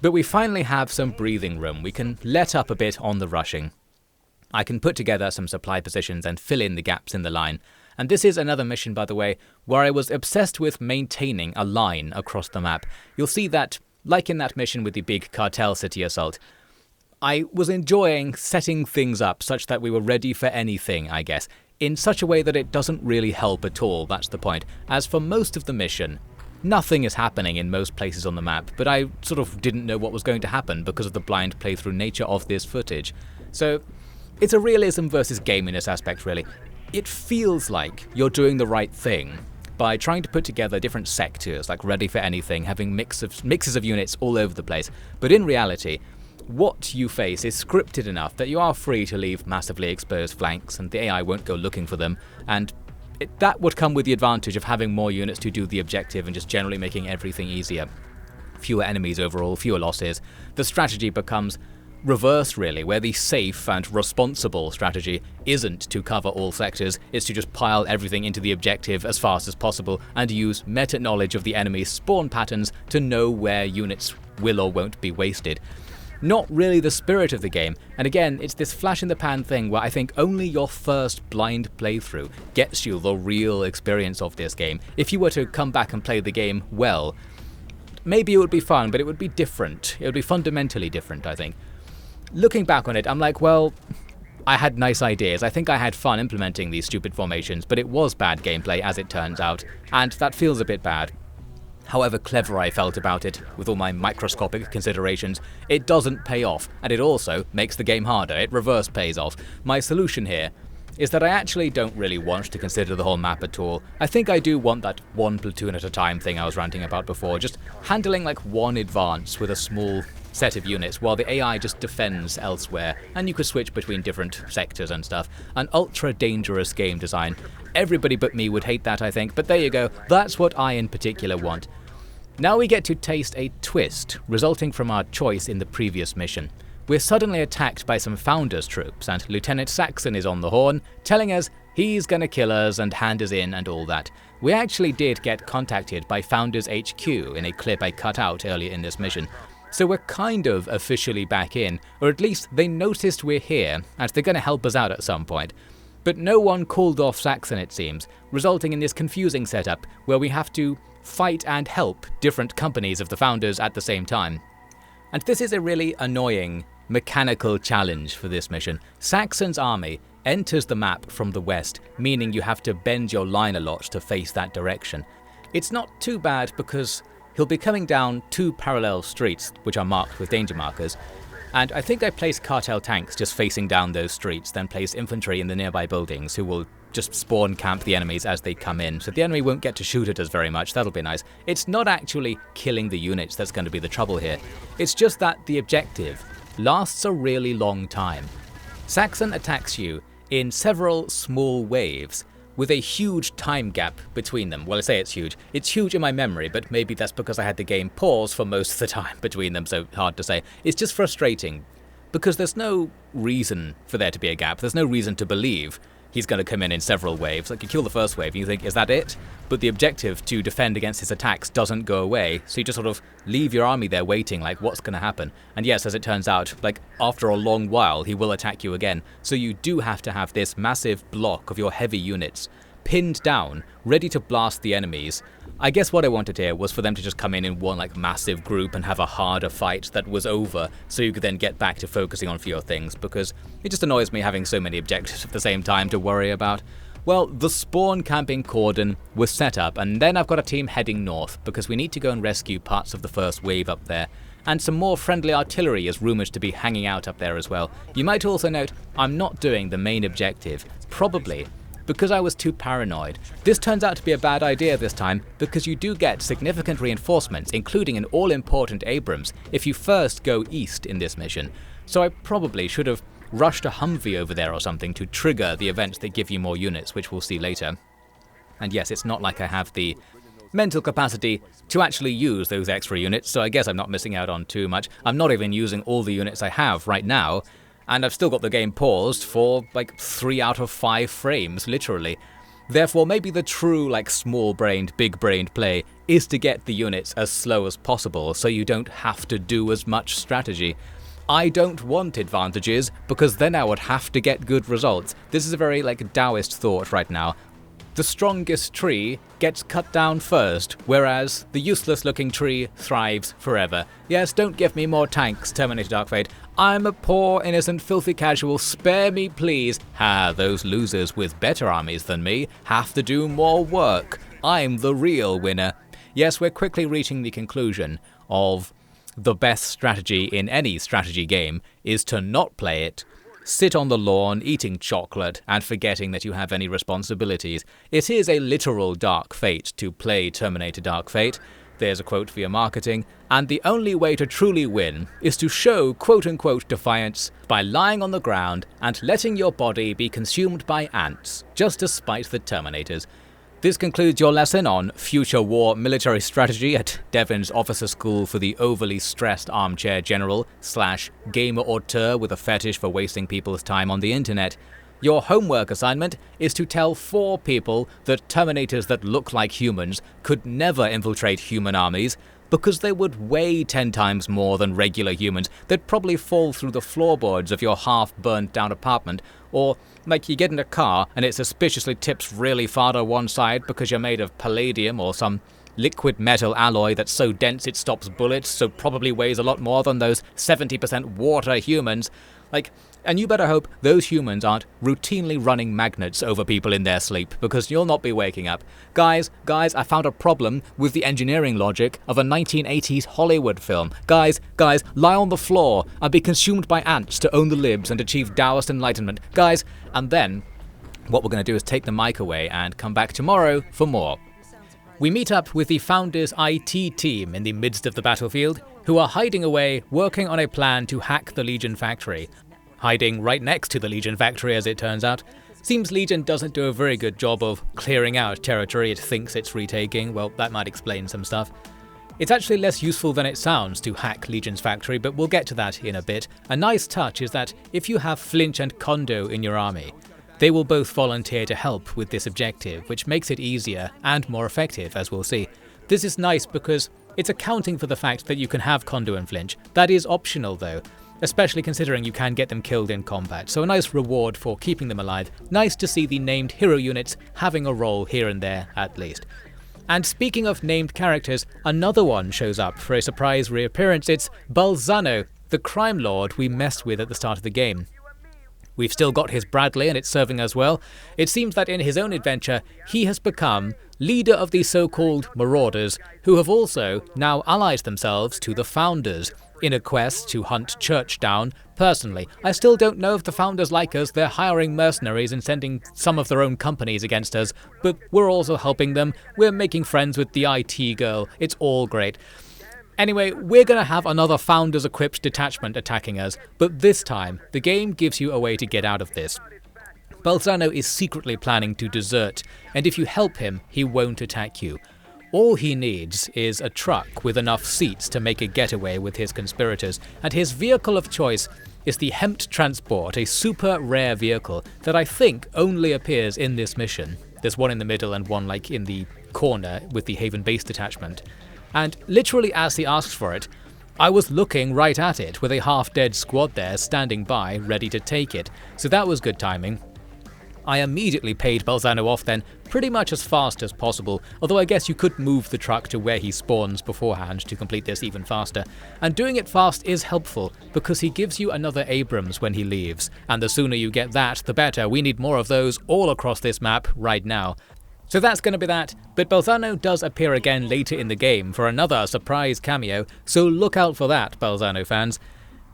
But we finally have some breathing room, we can let up a bit on the rushing. I can put together some supply positions and fill in the gaps in the line. And this is another mission, by the way, where I was obsessed with maintaining a line across the map. You'll see that, like in that mission with the big cartel city assault, I was enjoying setting things up such that we were ready for anything, I guess, in such a way that it doesn't really help at all, that's the point. As for most of the mission, nothing is happening in most places on the map, but I sort of didn't know what was going to happen because of the blind playthrough nature of this footage. So it's a realism versus gaminess aspect, really. It feels like you're doing the right thing by trying to put together different sectors, like ready for anything, having mixes of units all over the place, but in reality, what you face is scripted enough that you are free to leave massively exposed flanks and the AI won't go looking for them, and that would come with the advantage of having more units to do the objective and just generally making everything easier. Fewer enemies overall, fewer losses. The strategy becomes reverse, really, where the safe and responsible strategy isn't to cover all sectors, it's to just pile everything into the objective as fast as possible and use meta-knowledge of the enemy's spawn patterns to know where units will or won't be wasted. Not really the spirit of the game, and again, it's this flash-in-the-pan thing where I think only your first blind playthrough gets you the real experience of this game. If you were to come back and play the game well, maybe it would be fun, but it would be different. It would be fundamentally different, I think. Looking back on it, I'm like, well, I had nice ideas. I think I had fun implementing these stupid formations, but it was bad gameplay, as it turns out, and that feels a bit bad. However clever I felt about it, with all my microscopic considerations, it doesn't pay off, and it also makes the game harder. It reverse pays off. My solution here is that I actually don't really want to consider the whole map at all. I think I do want that one platoon at a time thing I was ranting about before, just handling like one advance with a small set of units while the AI just defends elsewhere, and you could switch between different sectors and stuff. An ultra dangerous game design. Everybody but me would hate that, I think, but there you go, that's what I in particular want. Now we get to taste a twist resulting from our choice in the previous mission. We're suddenly attacked by some Founders troops, and Lieutenant Saxon is on the horn, telling us he's gonna kill us and hand us in and all that. We actually did get contacted by Founders HQ in a clip I cut out earlier in this mission. So we're kind of officially back in, or at least they noticed we're here, and they're gonna help us out at some point. But no one called off Saxon, it seems, resulting in this confusing setup where we have to fight and help different companies of the Founders at the same time. And this is a really annoying mechanical challenge for this mission. Saxon's army enters the map from the west, meaning you have to bend your line a lot to face that direction. It's not too bad because he'll be coming down two parallel streets which are marked with danger markers, and I think I placed cartel tanks just facing down those streets, then placed infantry in the nearby buildings who will just spawn camp the enemies as they come in, so the enemy won't get to shoot at us very much. That'll be nice. It's not actually killing the units that's going to be the trouble here. It's just that the objective lasts a really long time. Saxon attacks you in several small waves, with a huge time gap between them. Well, I say it's huge. It's huge in my memory, but maybe that's because I had the game pause for most of the time between them, so hard to say. It's just frustrating, because there's no reason for there to be a gap. There's no reason to believe he's going to come in several waves. Like, you kill the first wave and you think, is that it? But the objective to defend against his attacks doesn't go away, so you just sort of leave your army there waiting, like, what's going to happen? And yes, as it turns out, like, after a long while, he will attack you again. So you do have to have this massive block of your heavy units pinned down, ready to blast the enemies. I guess what I wanted here was for them to just come in one like massive group and have a harder fight that was over, so you could then get back to focusing on fewer things, because it just annoys me having so many objectives at the same time to worry about. Well, the spawn camping cordon was set up, and then I've got a team heading north, because we need to go and rescue parts of the first wave up there, and some more friendly artillery is rumoured to be hanging out up there as well. You might also note, I'm not doing the main objective, probably because I was too paranoid. This turns out to be a bad idea this time, because you do get significant reinforcements, including an all-important Abrams, if you first go east in this mission. So I probably should have rushed a Humvee over there or something to trigger the events that give you more units, which we'll see later. And yes, it's not like I have the mental capacity to actually use those extra units, so I guess I'm not missing out on too much. I'm not even using all the units I have right now, and I've still got the game paused for like 3 out of 5 frames, literally. Therefore, maybe the true like small-brained, big-brained play is to get the units as slow as possible so you don't have to do as much strategy. I don't want advantages, because then I would have to get good results. This is a very like Taoist thought right now. The strongest tree gets cut down first, whereas the useless-looking tree thrives forever. Yes, don't give me more tanks, Terminator Dark Fate. I'm a poor, innocent, filthy casual, spare me please. Ha, those losers with better armies than me have to do more work. I'm the real winner. Yes, we're quickly reaching the conclusion of the best strategy in any strategy game is to not play it, sit on the lawn eating chocolate and forgetting that you have any responsibilities. It is a literal dark fate to play Terminator Dark Fate. There's a quote for your marketing. And the only way to truly win is to show quote-unquote defiance by lying on the ground and letting your body be consumed by ants, just to spite the Terminators. This concludes your lesson on future war military strategy at Devon's Officer School for the overly stressed armchair general / gamer auteur with a fetish for wasting people's time on the internet. Your homework assignment is to tell 4 people that Terminators that look like humans could never infiltrate human armies, because they would weigh 10 times more than regular humans. They'd probably fall through the floorboards of your half-burnt down apartment, or like you get in a car and it suspiciously tips really far to one side because you're made of palladium or some liquid metal alloy that's so dense it stops bullets, so probably weighs a lot more than those 70% water humans. And you better hope those humans aren't routinely running magnets over people in their sleep, because you'll not be waking up. Guys, I found a problem with the engineering logic of a 1980s Hollywood film. Guys, lie on the floor and be consumed by ants to own the libs and achieve Taoist enlightenment. Guys, and then what we're going to do is take the mic away and come back tomorrow for more. We meet up with the Founders IT team in the midst of the battlefield, who are hiding away, working on a plan to hack the Legion factory. Hiding right next to the Legion factory, as it turns out. Seems Legion doesn't do a very good job of clearing out territory it thinks it's retaking. Well, that might explain some stuff. It's actually less useful than it sounds to hack Legion's factory, but we'll get to that in a bit. A nice touch is that if you have Flinch and Kondo in your army, they will both volunteer to help with this objective, which makes it easier and more effective, as we'll see. This is nice because it's accounting for the fact that you can have Kondo and Flinch. That is optional though, especially considering you can get them killed in combat, so a nice reward for keeping them alive. Nice to see the named hero units having a role here and there, at least. And speaking of named characters, another one shows up for a surprise reappearance. It's Balzano, the crime lord we messed with at the start of the game. We've still got his Bradley and it's serving us well. It seems that in his own adventure, he has become leader of the so-called Marauders, who have also now allied themselves to the Founders in a quest to hunt Church down personally. I still don't know if the Founders like us. They're hiring mercenaries and sending some of their own companies against us, but we're also helping them. We're making friends with the IT girl. It's all great. Anyway, we're going to have another Founders equipped detachment attacking us, but this time, the game gives you a way to get out of this. Balzano is secretly planning to desert, and if you help him, he won't attack you. All he needs is a truck with enough seats to make a getaway with his conspirators, and his vehicle of choice is the Hempt Transport, a super rare vehicle that I think only appears in this mission. There's one in the middle and one like in the corner with the Haven base detachment. And literally as he asks for it, I was looking right at it with a half-dead squad there standing by, ready to take it, so that was good timing. I immediately paid Balzano off then, pretty much as fast as possible, although I guess you could move the truck to where he spawns beforehand to complete this even faster. And doing it fast is helpful, because he gives you another Abrams when he leaves, and the sooner you get that, the better. We need more of those all across this map right now. So that's going to be that, but Balzano does appear again later in the game for another surprise cameo, so look out for that, Balzano fans.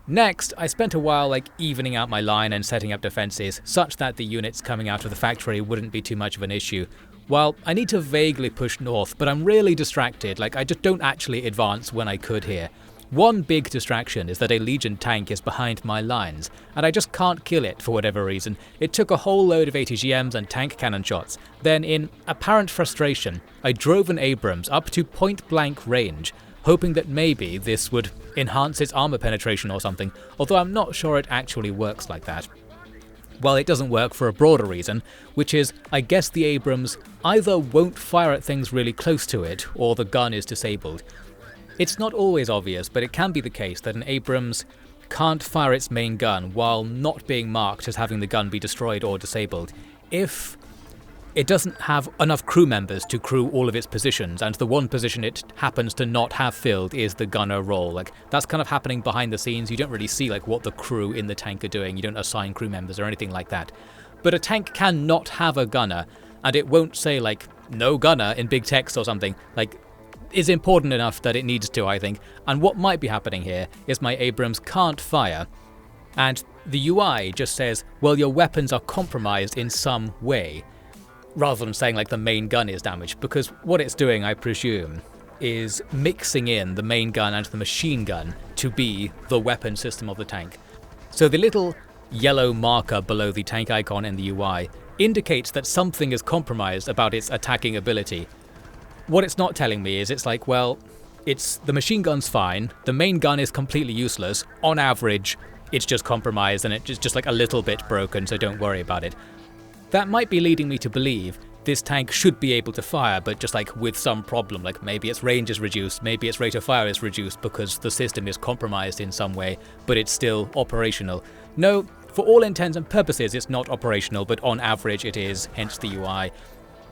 Next, I spent a while evening out my line and setting up defenses, such that the units coming out of the factory wouldn't be too much of an issue. Well, I need to vaguely push north, but I'm really distracted, I just don't actually advance when I could here. One big distraction is that a Legion tank is behind my lines, and I just can't kill it for whatever reason. It took a whole load of ATGMs and tank cannon shots. Then, in apparent frustration, I drove an Abrams up to point-blank range, hoping that maybe this would enhance its armor penetration or something, although I'm not sure it actually works like that. Well, it doesn't work for a broader reason, which is I guess the Abrams either won't fire at things really close to it, or the gun is disabled. It's not always obvious, but it can be the case that an Abrams can't fire its main gun while not being marked as having the gun be destroyed or disabled if it doesn't have enough crew members to crew all of its positions, and the one position it happens to not have filled is the gunner role. That's kind of happening behind the scenes. You don't really see what the crew in the tank are doing. You don't assign crew members or anything like that. But a tank cannot have a gunner, and it won't say no gunner in big text or something. Is important enough that it needs to, I think. And what might be happening here is my Abrams can't fire, and the UI just says, well, your weapons are compromised in some way, rather than saying the main gun is damaged, because what it's doing, I presume, is mixing in the main gun and the machine gun to be the weapon system of the tank. So the little yellow marker below the tank icon in the UI indicates that something is compromised about its attacking ability. What it's not telling me is well, the machine gun's fine, the main gun is completely useless, on average it's just compromised and it's just a little bit broken, so don't worry about it. That might be leading me to believe this tank should be able to fire, but just with some problem, maybe its range is reduced, maybe its rate of fire is reduced because the system is compromised in some way, but it's still operational. No, for all intents and purposes it's not operational, but on average it is, hence the UI.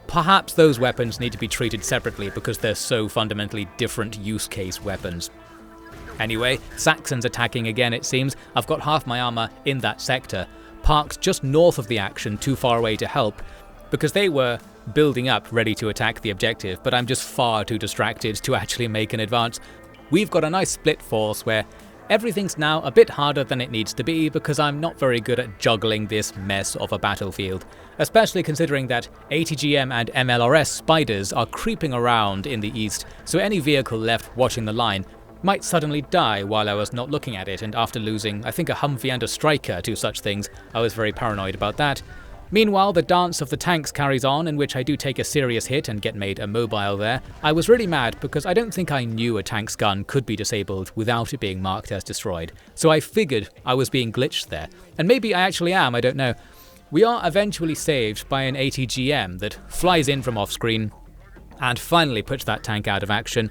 Perhaps those weapons need to be treated separately because they're so fundamentally different use case weapons. Anyway, Saxons attacking again it seems. I've got half my armor in that sector, parked just north of the action, too far away to help, because they were building up ready to attack the objective, but I'm just far too distracted to actually make an advance. We've got a nice split force where everything's now a bit harder than it needs to be because I'm not very good at juggling this mess of a battlefield, especially considering that ATGM and MLRS spiders are creeping around in the east, so any vehicle left watching the line might suddenly die while I was not looking at it, and after losing, I think, a Humvee and a Striker to such things, I was very paranoid about that. Meanwhile, the dance of the tanks carries on, in which I do take a serious hit and get made immobile there. I was really mad because I don't think I knew a tank's gun could be disabled without it being marked as destroyed, so I figured I was being glitched there. And maybe I actually am, I don't know. We are eventually saved by an ATGM that flies in from off-screen and finally puts that tank out of action,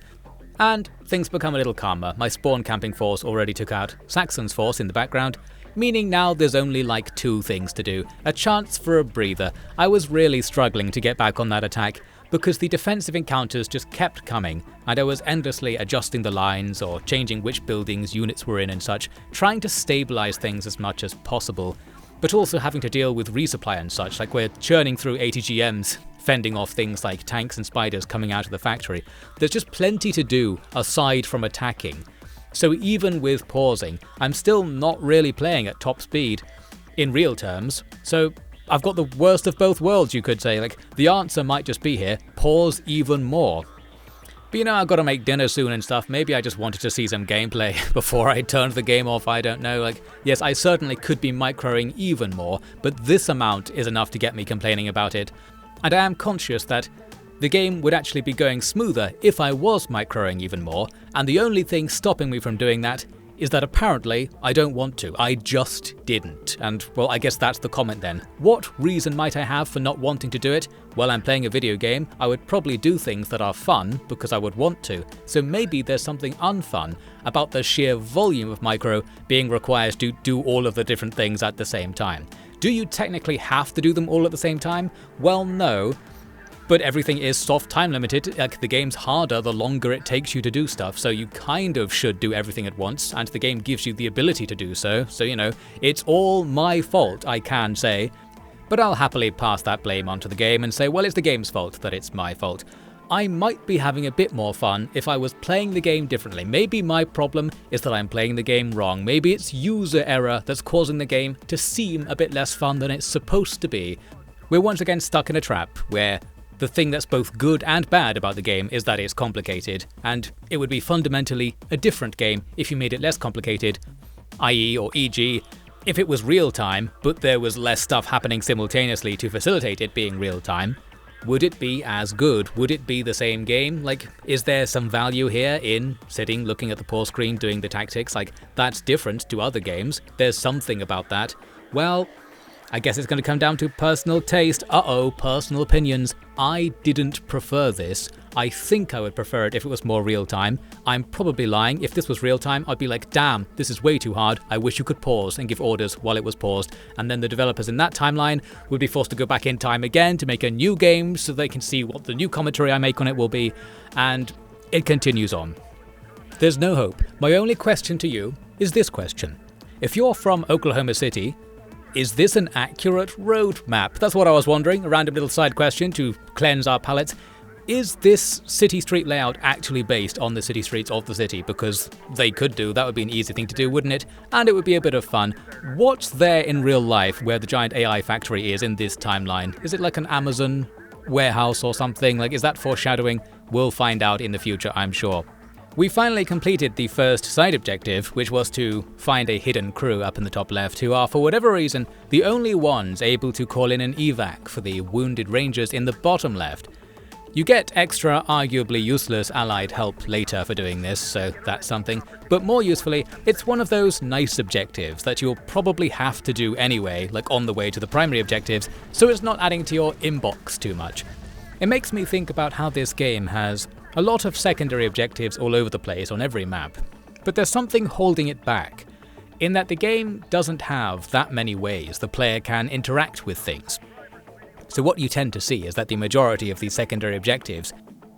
and things become a little calmer. My spawn camping force already took out Saxon's force in the background, meaning now there's only two things to do. A chance for a breather. I was really struggling to get back on that attack because the defensive encounters just kept coming, and I was endlessly adjusting the lines or changing which buildings units were in and such, trying to stabilize things as much as possible, but also having to deal with resupply and such, we're churning through ATGMs, fending off things like tanks and spiders coming out of the factory. There's just plenty to do aside from attacking. So even with pausing, I'm still not really playing at top speed in real terms. So I've got the worst of both worlds, you could say. The answer might just be here, pause even more. But I've got to make dinner soon and stuff. Maybe I just wanted to see some gameplay before I turned the game off, I don't know. Yes, I certainly could be microing even more, but this amount is enough to get me complaining about it. And I am conscious that the game would actually be going smoother if I was microing even more, and the only thing stopping me from doing that is that apparently I don't want to. I just didn't. And, well, I guess that's the comment then. What reason might I have for not wanting to do it? Well, I'm playing a video game. I would probably do things that are fun because I would want to. So maybe there's something unfun about the sheer volume of micro being required to do all of the different things at the same time. Do you technically have to do them all at the same time? Well, no. But everything is soft time limited. The game's harder the longer it takes you to do stuff, so you kind of should do everything at once, and the game gives you the ability to do so. So, it's all my fault, I can say. But I'll happily pass that blame onto the game and say, well, it's the game's fault that it's my fault. I might be having a bit more fun if I was playing the game differently. Maybe my problem is that I'm playing the game wrong. Maybe it's user error that's causing the game to seem a bit less fun than it's supposed to be. We're once again stuck in a trap where the thing that's both good and bad about the game is that it's complicated, and it would be fundamentally a different game if you made it less complicated, i.e. or e.g. if it was real time, but there was less stuff happening simultaneously to facilitate it being real time. Would it be as good? Would it be the same game? Is there some value here in sitting, looking at the pause screen, doing the tactics? That's different to other games. There's something about that. Well, I guess it's going to come down to personal taste. Personal opinions. I didn't prefer this. I think I would prefer it if it was more real time. I'm probably lying. If this was real time, I'd be like, damn, this is way too hard. I wish you could pause and give orders while it was paused. And then the developers in that timeline would be forced to go back in time again to make a new game so they can see what the new commentary I make on it will be. And it continues on. There's no hope. My only question to you is this question. If you're from Oklahoma City, is this an accurate road map? That's what I was wondering, a random little side question to cleanse our palates. Is this city street layout actually based on the city streets of the city? Because they could do, that would be an easy thing to do, wouldn't it? And it would be a bit of fun. What's there in real life where the giant AI factory is in this timeline? Is it like an Amazon warehouse or something? Is that foreshadowing? We'll find out in the future, I'm sure. We finally completed the first side objective, which was to find a hidden crew up in the top left who are, for whatever reason, the only ones able to call in an evac for the wounded rangers in the bottom left. You get extra, arguably useless allied help later for doing this, so that's something. But more usefully, it's one of those nice objectives that you'll probably have to do anyway, on the way to the primary objectives, so it's not adding to your inbox too much. It makes me think about how this game has a lot of secondary objectives all over the place on every map, but there's something holding it back, in that the game doesn't have that many ways the player can interact with things. So what you tend to see is that the majority of these secondary objectives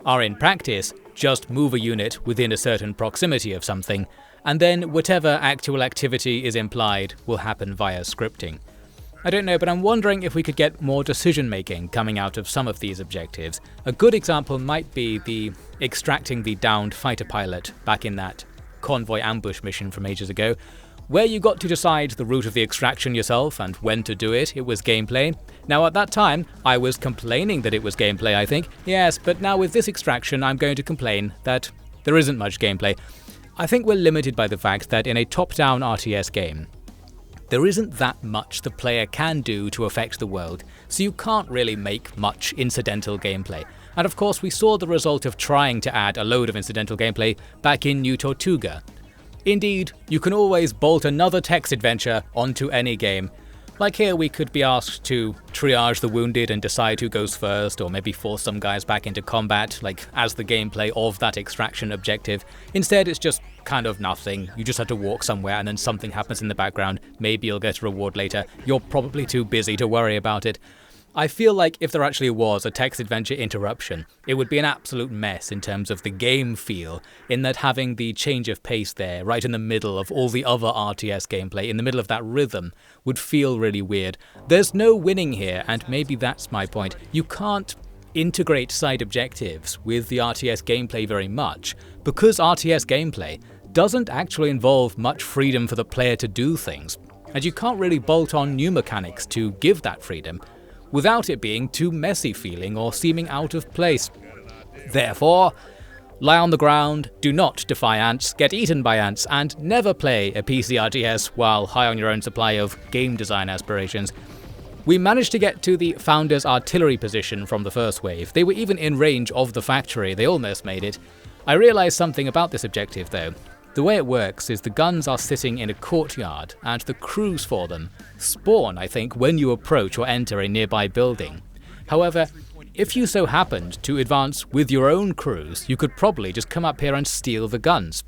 are in practice just move a unit within a certain proximity of something, and then whatever actual activity is implied will happen via scripting. I don't know, but I'm wondering if we could get more decision making coming out of some of these objectives. A good example might be the extracting the downed fighter pilot back in that convoy ambush mission from ages ago, where you got to decide the route of the extraction yourself and when to do it. It was gameplay. Now at that time, I was complaining that it was gameplay, I think. Yes, but now with this extraction, I'm going to complain that there isn't much gameplay. I think we're limited by the fact that in a top-down RTS game, there isn't that much the player can do to affect the world, so you can't really make much incidental gameplay. And of course we saw the result of trying to add a load of incidental gameplay back in New Tortuga. Indeed, you can always bolt another text adventure onto any game. Like here we could be asked to triage the wounded and decide who goes first, or maybe force some guys back into combat, as the gameplay of that extraction objective. Instead it's just kind of nothing. You just have to walk somewhere and then something happens in the background. Maybe you'll get a reward later. You're probably too busy to worry about it. I feel like if there actually was a text adventure interruption, it would be an absolute mess in terms of the game feel, in that having the change of pace there, right in the middle of all the other RTS gameplay, in the middle of that rhythm, would feel really weird. There's no winning here, and maybe that's my point. You can't integrate side objectives with the RTS gameplay very much, because RTS gameplay doesn't actually involve much freedom for the player to do things, and you can't really bolt on new mechanics to give that freedom, without it being too messy feeling or seeming out of place. Therefore, lie on the ground, do not defy ants, get eaten by ants, and never play a PC RTS while high on your own supply of game design aspirations. We managed to get to the Founders' artillery position from the first wave. They were even in range of the factory, they almost made it. I realised something about this objective though. The way it works is the guns are sitting in a courtyard, and the crews for them spawn, I think, when you approach or enter a nearby building. However, if you so happened to advance with your own crews, you could probably just come up here and steal the guns.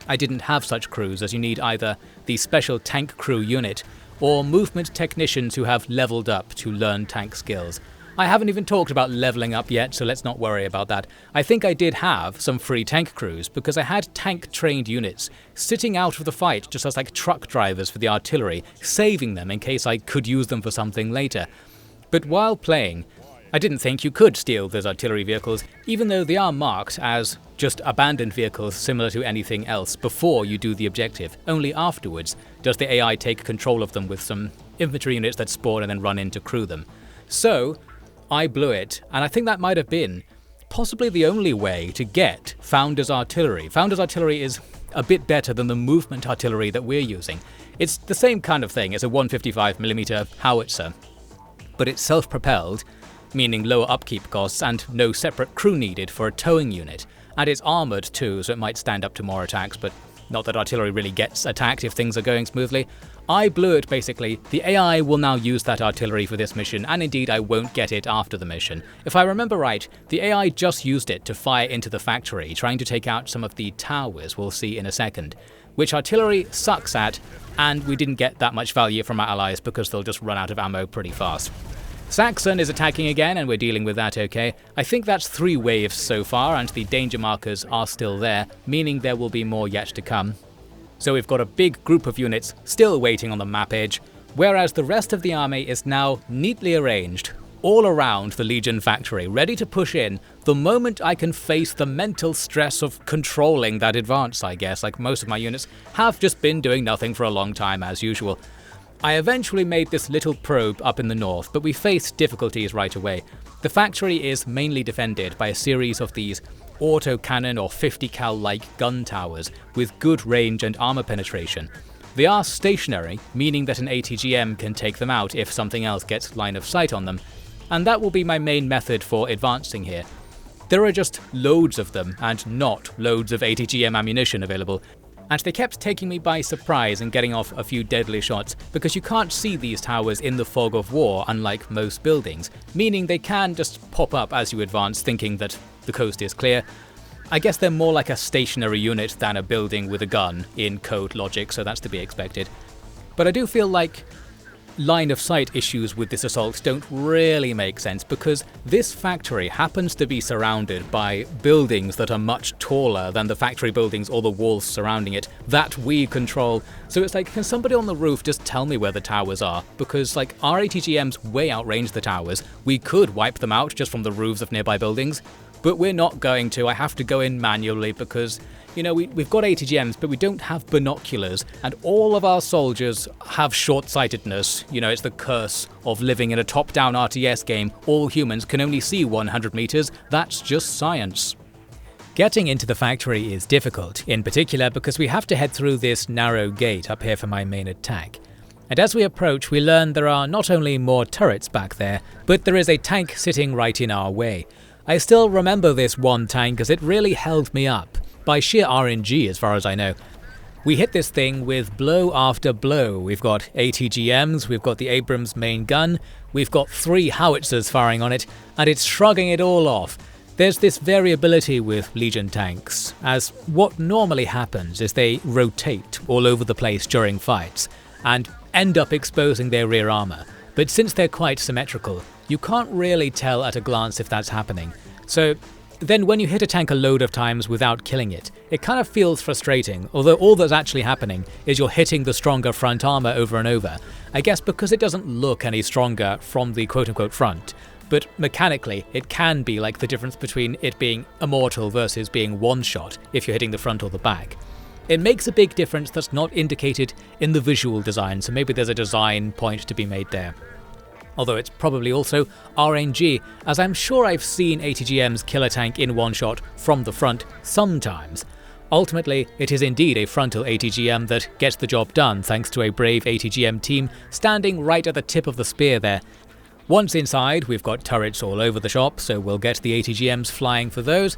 I didn't have such crews, as you need either the special tank crew unit or movement technicians who have leveled up to learn tank skills. I haven't even talked about leveling up yet, so let's not worry about that. I think I did have some free tank crews because I had tank trained units sitting out of the fight just as like truck drivers for the artillery, saving them in case I could use them for something later. But while playing, I didn't think you could steal those artillery vehicles, even though they are marked as just abandoned vehicles similar to anything else before you do the objective. Only afterwards does the AI take control of them with some infantry units that spawn and then run in to crew them. So, I blew it, and I think that might have been possibly the only way to get Founders Artillery. Founders Artillery is a bit better than the movement artillery that we're using. It's the same kind of thing as a 155mm howitzer, but it's self-propelled, meaning lower upkeep costs and no separate crew needed for a towing unit. And it's armoured too, so it might stand up to more attacks, but not that artillery really gets attacked if things are going smoothly. I blew it basically. The AI will now use that artillery for this mission, and indeed I won't get it after the mission. If I remember right, the AI just used it to fire into the factory, trying to take out some of the towers we'll see in a second, which artillery sucks at, and we didn't get that much value from our allies because they'll just run out of ammo pretty fast. Saxon is attacking again, and we're dealing with that okay. I think that's 3 waves so far, and the danger markers are still there, meaning there will be more yet to come. So we've got a big group of units still waiting on the map edge, whereas the rest of the army is now neatly arranged all around the Legion factory, ready to push in the moment I can face the mental stress of controlling that advance, I guess, like most of my units have just been doing nothing for a long time as usual. I eventually made this little probe up in the north, but we faced difficulties right away. The factory is mainly defended by a series of these autocannon or 50 cal like gun towers with good range and armor penetration. They are stationary, meaning that an ATGM can take them out if something else gets line of sight on them, and that will be my main method for advancing here. There are just loads of them and not loads of ATGM ammunition available, and they kept taking me by surprise and getting off a few deadly shots because you can't see these towers in the fog of war unlike most buildings, meaning they can just pop up as you advance thinking that the coast is clear. I guess they're more like a stationary unit than a building with a gun in code logic, so that's to be expected. But I do feel like line of sight issues with this assault don't really make sense because this factory happens to be surrounded by buildings that are much taller than the factory buildings or the walls surrounding it that we control. So it's like, can somebody on the roof just tell me where the towers are? Because like our ATGMs way outrange the towers. We could wipe them out just from the roofs of nearby buildings, but we're not going to. I have to go in manually because, you know, we've got ATGMs, but we don't have binoculars, and all of our soldiers have short-sightedness. You know, it's the curse of living in a top-down RTS game. All humans can only see 100 meters. That's just science. Getting into the factory is difficult, in particular because we have to head through this narrow gate up here for my main attack. And as we approach, we learn there are not only more turrets back there, but there is a tank sitting right in our way. I still remember this one tank as it really held me up, by sheer RNG as far as I know. We hit this thing with blow after blow. We've got ATGMs, we've got the Abrams main gun, we've got 3 howitzers firing on it, and it's shrugging it all off. There's this variability with Legion tanks, as what normally happens is they rotate all over the place during fights, and end up exposing their rear armor. But since they're quite symmetrical, you can't really tell at a glance if that's happening. So then when you hit a tank a load of times without killing it, it kind of feels frustrating, although all that's actually happening is you're hitting the stronger front armor over and over. I guess because it doesn't look any stronger from the quote-unquote front, but mechanically it can be like the difference between it being immortal versus being one-shot if you're hitting the front or the back. It makes a big difference that's not indicated in the visual design, so maybe there's a design point to be made there. although it's probably also RNG, as I'm sure I've seen ATGMs kill a tank in one shot from the front sometimes. Ultimately, it is indeed a frontal ATGM that gets the job done thanks to a brave ATGM team standing right at the tip of the spear there. Once inside, we've got turrets all over the shop, so we'll get the ATGMs flying for those.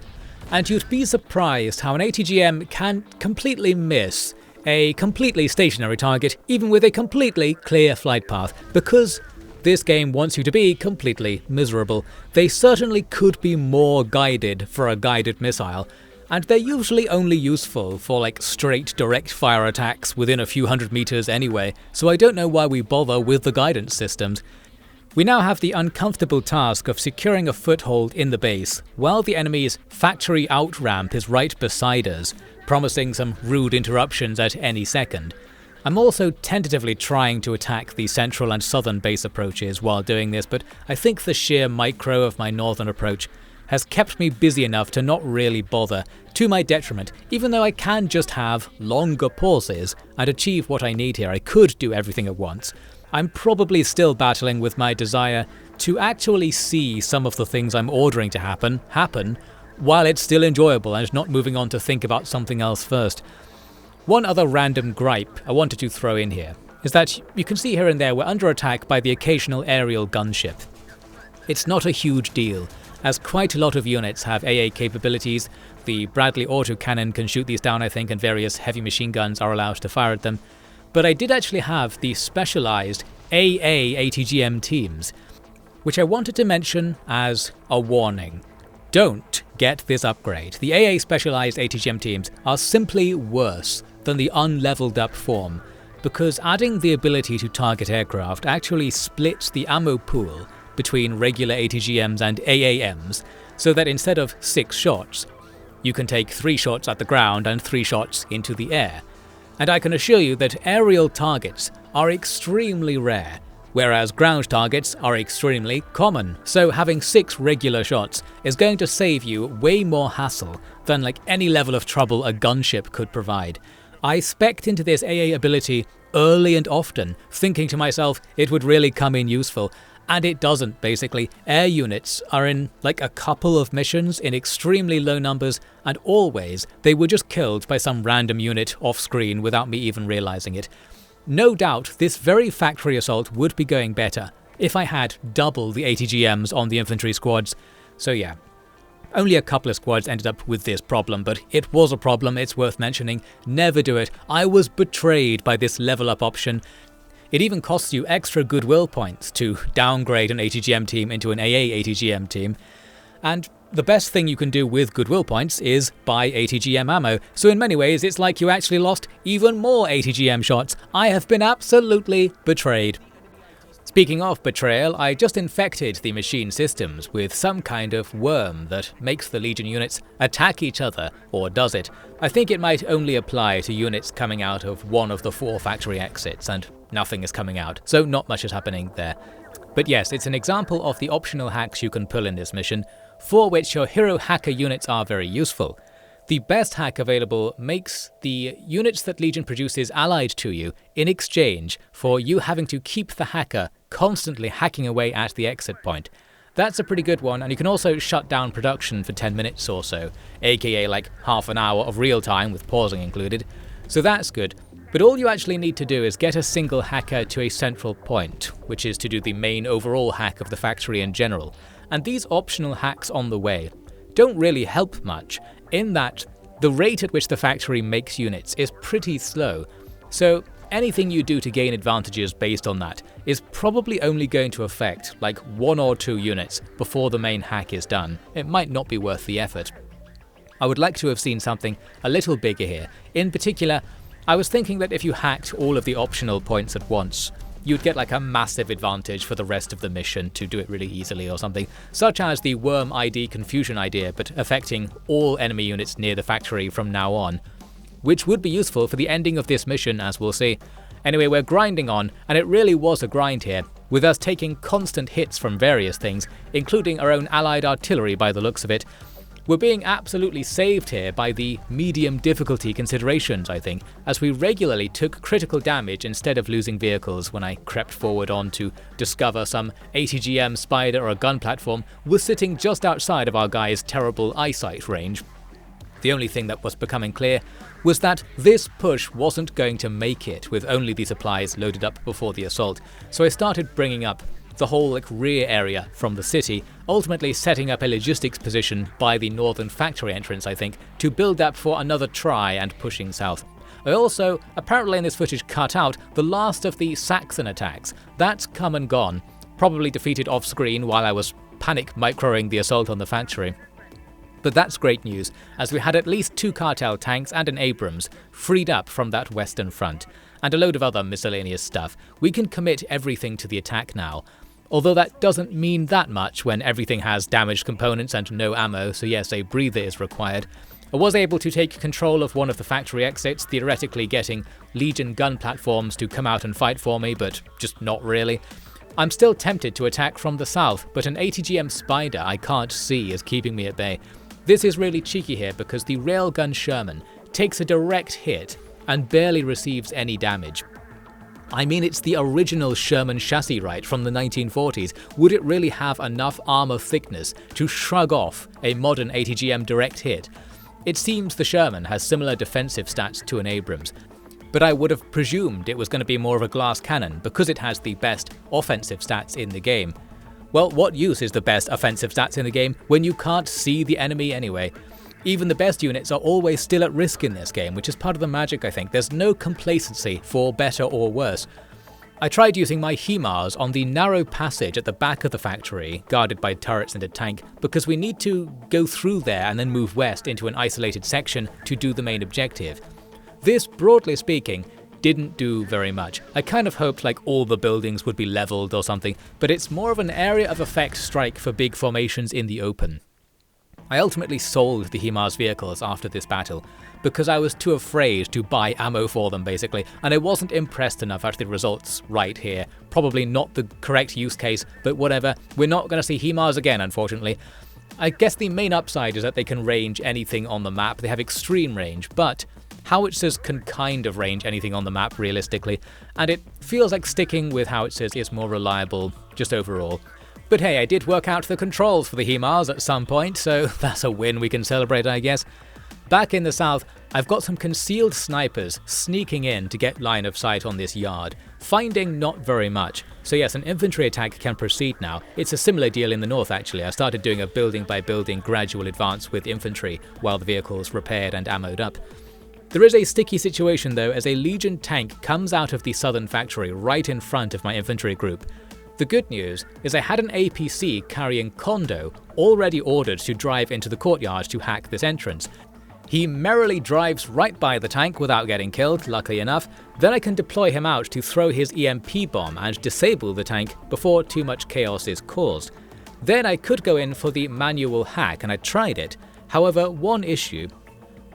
And you'd be surprised how an ATGM can completely miss a completely stationary target, even with a completely clear flight path, because this game wants you to be completely miserable. They certainly could be more guided for a guided missile, and they're usually only useful for like straight direct fire attacks within a few hundred meters anyway, so I don't know why we bother with the guidance systems. We now have the uncomfortable task of securing a foothold in the base, while the enemy's factory out ramp is right beside us, promising some rude interruptions at any second. I'm also tentatively trying to attack the central and southern base approaches while doing this, but I think the sheer micro of my northern approach has kept me busy enough to not really bother, to my detriment, even though I can just have longer pauses and achieve what I need here. I could do everything at once. I'm probably still battling with my desire to actually see some of the things I'm ordering to happen, while it's still enjoyable and not moving on to think about something else first. One other random gripe I wanted to throw in here is that you can see here and there we're under attack by the occasional aerial gunship. It's not a huge deal, as quite a lot of units have AA capabilities. The Bradley autocannon can shoot these down, I think, and various heavy machine guns are allowed to fire at them. But I did actually have the specialised AA ATGM teams, which I wanted to mention as a warning. Don't get this upgrade. The AA specialised ATGM teams are simply worse than the unleveled up form, because adding the ability to target aircraft actually splits the ammo pool between regular ATGMs and AAMs, so that instead of 6 shots, you can take 3 shots at the ground and 3 shots into the air. And I can assure you that aerial targets are extremely rare, whereas ground targets are extremely common, so having 6 regular shots is going to save you way more hassle than like any level of trouble a gunship could provide. I spec'd into this AA ability early and often, thinking to myself it would really come in useful, and it doesn't basically. Air units are in like a couple of missions in extremely low numbers, and always they were just killed by some random unit off screen without me even realising it. No doubt this very factory assault would be going better if I had double the ATGMs on the infantry squads. So yeah, only a couple of squads ended up with this problem, but it was a problem, it's worth mentioning. Never do it. I was betrayed by this level up option. It even costs you extra goodwill points to downgrade an ATGM team into an AA ATGM team. And the best thing you can do with goodwill points is buy ATGM ammo, so in many ways it's like you actually lost even more ATGM shots. I have been absolutely betrayed. Speaking of betrayal, I just infected the machine systems with some kind of worm that makes the Legion units attack each other, or does it? I think it might only apply to units coming out of one of the 4 factory exits, and nothing is coming out, so not much is happening there. But yes, it's an example of the optional hacks you can pull in this mission, for which your hero hacker units are very useful. The best hack available makes the units that Legion produces allied to you in exchange for you having to keep the hacker constantly hacking away at the exit point. That's a pretty good one, and you can also shut down production for 10 minutes or so, aka like half an hour of real time with pausing included, so that's good. But all you actually need to do is get a single hacker to a central point, which is to do the main overall hack of the factory in general, and these optional hacks on the way don't really help much, in that the rate at which the factory makes units is pretty slow, so anything you do to gain advantages based on that is probably only going to affect like 1 or 2 units before the main hack is done. It might not be worth the effort. I would like to have seen something a little bigger here. In particular, I was thinking that if you hacked all of the optional points at once, you'd get like a massive advantage for the rest of the mission to do it really easily or something, such as the worm ID confusion idea, but affecting all enemy units near the factory from now on, which would be useful for the ending of this mission, as we'll see. Anyway, we're grinding on, and it really was a grind here, with us taking constant hits from various things, including our own allied artillery by the looks of it. We're being absolutely saved here by the medium difficulty considerations, I think, as we regularly took critical damage instead of losing vehicles when I crept forward on to discover some ATGM spider or a gun platform was sitting just outside of our guy's terrible eyesight range. The only thing that was becoming clear was that this push wasn't going to make it with only the supplies loaded up before the assault, so I started bringing up the whole rear area from the city, ultimately setting up a logistics position by the northern factory entrance, I think, to build up for another try and pushing south. I also, apparently in this footage, cut out the last of the Saxon attacks. That's come and gone, probably defeated off screen while I was panic microing the assault on the factory. But that's great news, as we had at least 2 cartel tanks and an Abrams freed up from that western front, and a load of other miscellaneous stuff. We can commit everything to the attack now. Although that doesn't mean that much when everything has damaged components and no ammo, so yes, a breather is required. I was able to take control of one of the factory exits, theoretically getting Legion gun platforms to come out and fight for me, but just not really. I'm still tempted to attack from the south, but an ATGM Spider I can't see is keeping me at bay. This is really cheeky here because the railgun Sherman takes a direct hit and barely receives any damage. I mean, it's the original Sherman chassis, right, from the 1940s. Would it really have enough armor thickness to shrug off a modern ATGM direct hit? It seems the Sherman has similar defensive stats to an Abrams, but I would have presumed it was going to be more of a glass cannon because it has the best offensive stats in the game. Well, what use is the best offensive stats in the game when you can't see the enemy anyway? Even the best units are always still at risk in this game, which is part of the magic, I think. There's no complacency for better or worse. I tried using my HEMARs on the narrow passage at the back of the factory, guarded by turrets and a tank, because we need to go through there and then move west into an isolated section to do the main objective. This, broadly speaking, didn't do very much. I kind of hoped all the buildings would be leveled or something, but it's more of an area of effect strike for big formations in the open. I ultimately sold the HEMARS vehicles after this battle, because I was too afraid to buy ammo for them basically, and I wasn't impressed enough at the results right here. Probably not the correct use case, but whatever. We're not going to see HEMARS again, unfortunately. I guess the main upside is that they can range anything on the map. They have extreme range, but howitzers can kind of range anything on the map realistically, and it feels like sticking with howitzers is more reliable just overall. But hey, I did work out the controls for the HEMARS at some point, so that's a win we can celebrate, I guess. Back in the south, I've got some concealed snipers sneaking in to get line of sight on this yard, finding not very much. So yes, an infantry attack can proceed now. It's a similar deal in the north actually. I started doing a building by building gradual advance with infantry while the vehicles repaired and ammoed up. There is a sticky situation though, as a Legion tank comes out of the southern factory right in front of my infantry group. The good news is I had an APC carrying Kondo already ordered to drive into the courtyard to hack this entrance. He merrily drives right by the tank without getting killed, luckily enough. Then I can deploy him out to throw his EMP bomb and disable the tank before too much chaos is caused. Then I could go in for the manual hack, and I tried it. However, one issue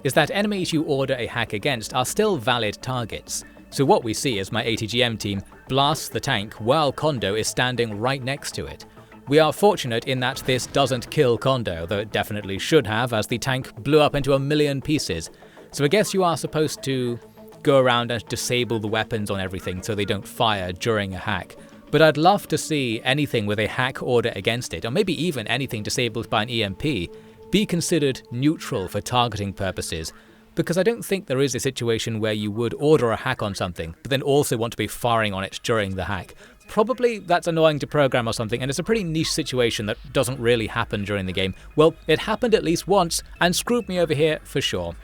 is that enemies you order a hack against are still valid targets. So what we see is my ATGM team blasts the tank while Kondo is standing right next to it. We are fortunate in that this doesn't kill Kondo, though it definitely should have, as the tank blew up into a million pieces. So I guess you are supposed to go around and disable the weapons on everything so they don't fire during a hack. But I'd love to see anything with a hack order against it, or maybe even anything disabled by an EMP, be considered neutral for targeting purposes. Because I don't think there is a situation where you would order a hack on something, but then also want to be firing on it during the hack. Probably that's annoying to program or something, and it's a pretty niche situation that doesn't really happen during the game. Well, it happened at least once, and screwed me over here for sure.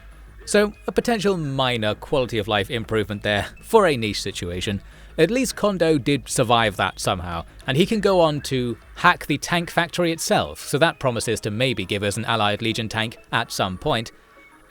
So, a potential minor quality of life improvement there for a niche situation. At least Kondo did survive that somehow, and he can go on to hack the tank factory itself, so that promises to maybe give us an allied Legion tank at some point.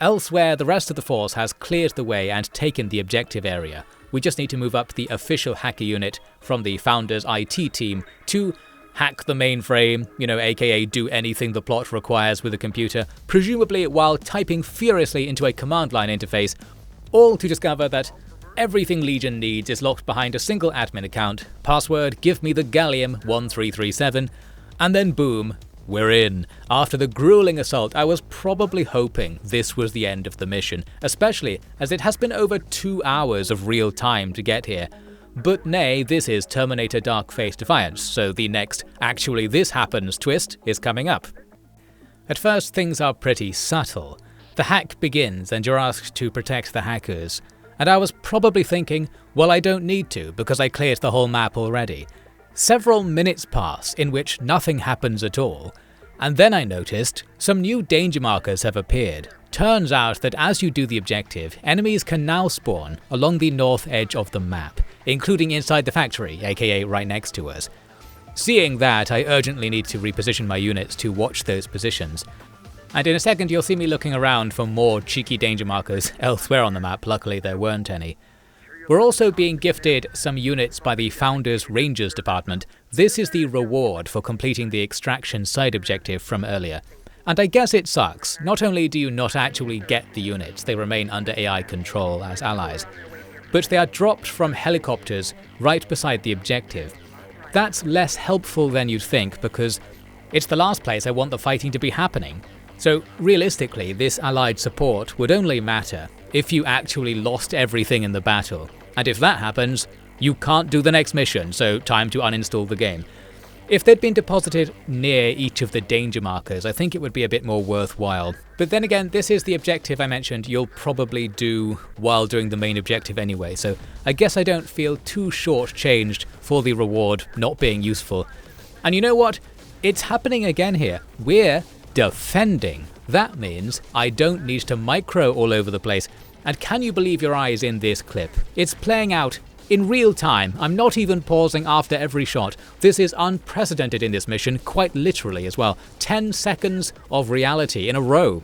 Elsewhere, the rest of the force has cleared the way and taken the objective area. We just need to move up the official hacker unit from the Founders IT team to hack the mainframe, aka do anything the plot requires with a computer, presumably while typing furiously into a command line interface, all to discover that everything Legion needs is locked behind a single admin account, password give me the Gallium 1337, and then boom, We're in. After the grueling assault, I was probably hoping this was the end of the mission, especially as it has been over 2 hours of real time to get here. But nay, this is Terminator Dark Fate Defiance, so the next "actually this happens" twist is coming up. At first, things are pretty subtle. The hack begins and you're asked to protect the hackers. And I was probably thinking, well, I don't need to because I cleared the whole map already. Several minutes pass in which nothing happens at all, and then I noticed some new danger markers have appeared. Turns out that as you do the objective, enemies can now spawn along the north edge of the map, including inside the factory, aka right next to us. Seeing that, I urgently need to reposition my units to watch those positions. And in a second you'll see me looking around for more cheeky danger markers elsewhere on the map, luckily there weren't any. We're also being gifted some units by the Founders Rangers department. This is the reward for completing the extraction side objective from earlier. And I guess it sucks. Not only do you not actually get the units, they remain under AI control as allies, but they are dropped from helicopters right beside the objective. That's less helpful than you'd think because it's the last place I want the fighting to be happening. So realistically, this allied support would only matter if you actually lost everything in the battle. And if that happens, you can't do the next mission, so time to uninstall the game. If they'd been deposited near each of the danger markers, I think it would be a bit more worthwhile. But then again, this is the objective I mentioned you'll probably do while doing the main objective anyway, so I guess I don't feel too short-changed for the reward not being useful. And you know what? It's happening again here. We're defending. That means I don't need to micro all over the place. And can you believe your eyes in this clip? It's playing out in real time. I'm not even pausing after every shot. This is unprecedented in this mission, quite literally as well. 10 seconds of reality in a row.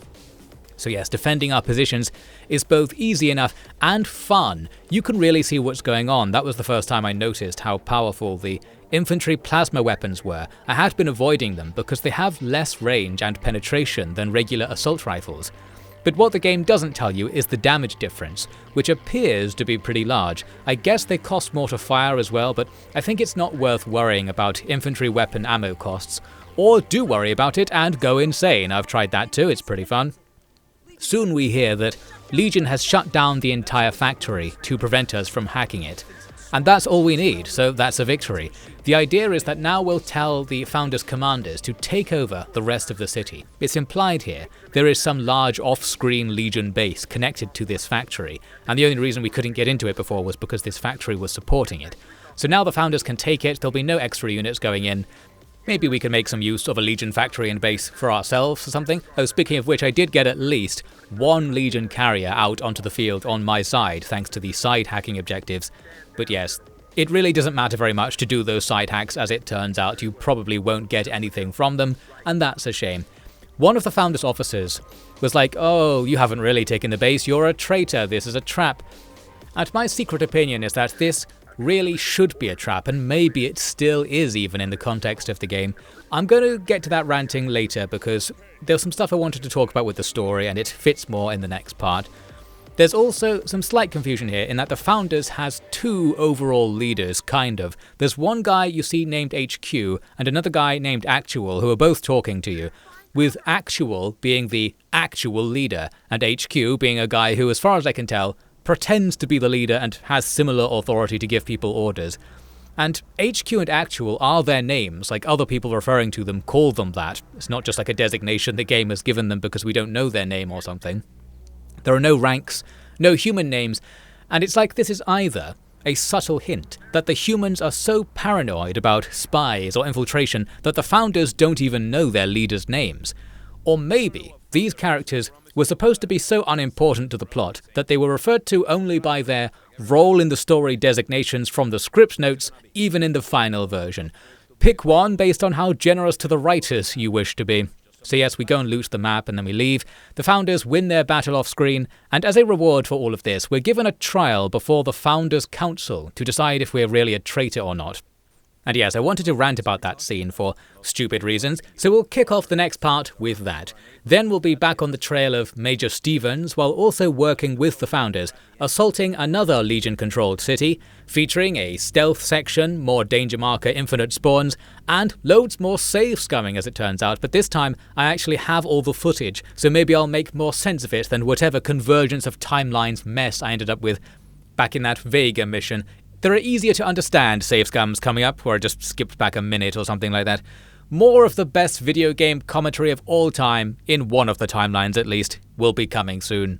So yes, defending our positions is both easy enough and fun. You can really see what's going on. That was the first time I noticed how powerful the infantry plasma weapons were. I had been avoiding them because they have less range and penetration than regular assault rifles. But what the game doesn't tell you is the damage difference, which appears to be pretty large. I guess they cost more to fire as well, but I think it's not worth worrying about infantry weapon ammo costs. Or do worry about it and go insane. I've tried that too, it's pretty fun. Soon we hear that Legion has shut down the entire factory to prevent us from hacking it. And that's all we need, so that's a victory. The idea is that now we'll tell the Founders commanders to take over the rest of the city. It's implied here there is some large off-screen Legion base connected to this factory, and the only reason we couldn't get into it before was because this factory was supporting it. So now the Founders can take it, there'll be no extra units going in. Maybe we can make some use of a Legion factory and base for ourselves or something. Oh, speaking of which, I did get at least one Legion carrier out onto the field on my side, thanks to the side hacking objectives. But yes, it really doesn't matter very much to do those side hacks, as it turns out you probably won't get anything from them, and that's a shame. One of the Founders officers was like, "Oh, you haven't really taken the base, you're a traitor, this is a trap." And my secret opinion is that this really should be a trap, and maybe it still is even in the context of the game. I'm going to get to that ranting later because there's some stuff I wanted to talk about with the story and it fits more in the next part. There's also some slight confusion here in that the Founders has two overall leaders, kind of. There's one guy you see named HQ and another guy named Actual who are both talking to you, with Actual being the actual leader and HQ being a guy who, as far as I can tell, pretends to be the leader and has similar authority to give people orders. And HQ and Actual are their names, like other people referring to them call them that. It's not just like a designation the game has given them because we don't know their name or something. There are no ranks, no human names, and it's like this is either a subtle hint that the humans are so paranoid about spies or infiltration that the Founders don't even know their leaders' names. Or maybe these characters were supposed to be so unimportant to the plot that they were referred to only by their role in the story designations from the script notes, even in the final version. Pick one based on how generous to the writers you wish to be. So yes, we go and loot the map and then we leave. The Founders win their battle off screen, and as a reward for all of this, we're given a trial before the Founders Council to decide if we're really a traitor or not. And yes, I wanted to rant about that scene for stupid reasons, so we'll kick off the next part with that. Then we'll be back on the trail of Major Stevens while also working with the Founders, assaulting another Legion-controlled city, featuring a stealth section, more danger marker infinite spawns, and loads more save scumming as it turns out, but this time I actually have all the footage, so maybe I'll make more sense of it than whatever convergence of timelines mess I ended up with back in that Vega mission. There are easier to understand save scums coming up, where I just skipped back a minute or something like that. More of the best video game commentary of all time, in one of the timelines at least, will be coming soon.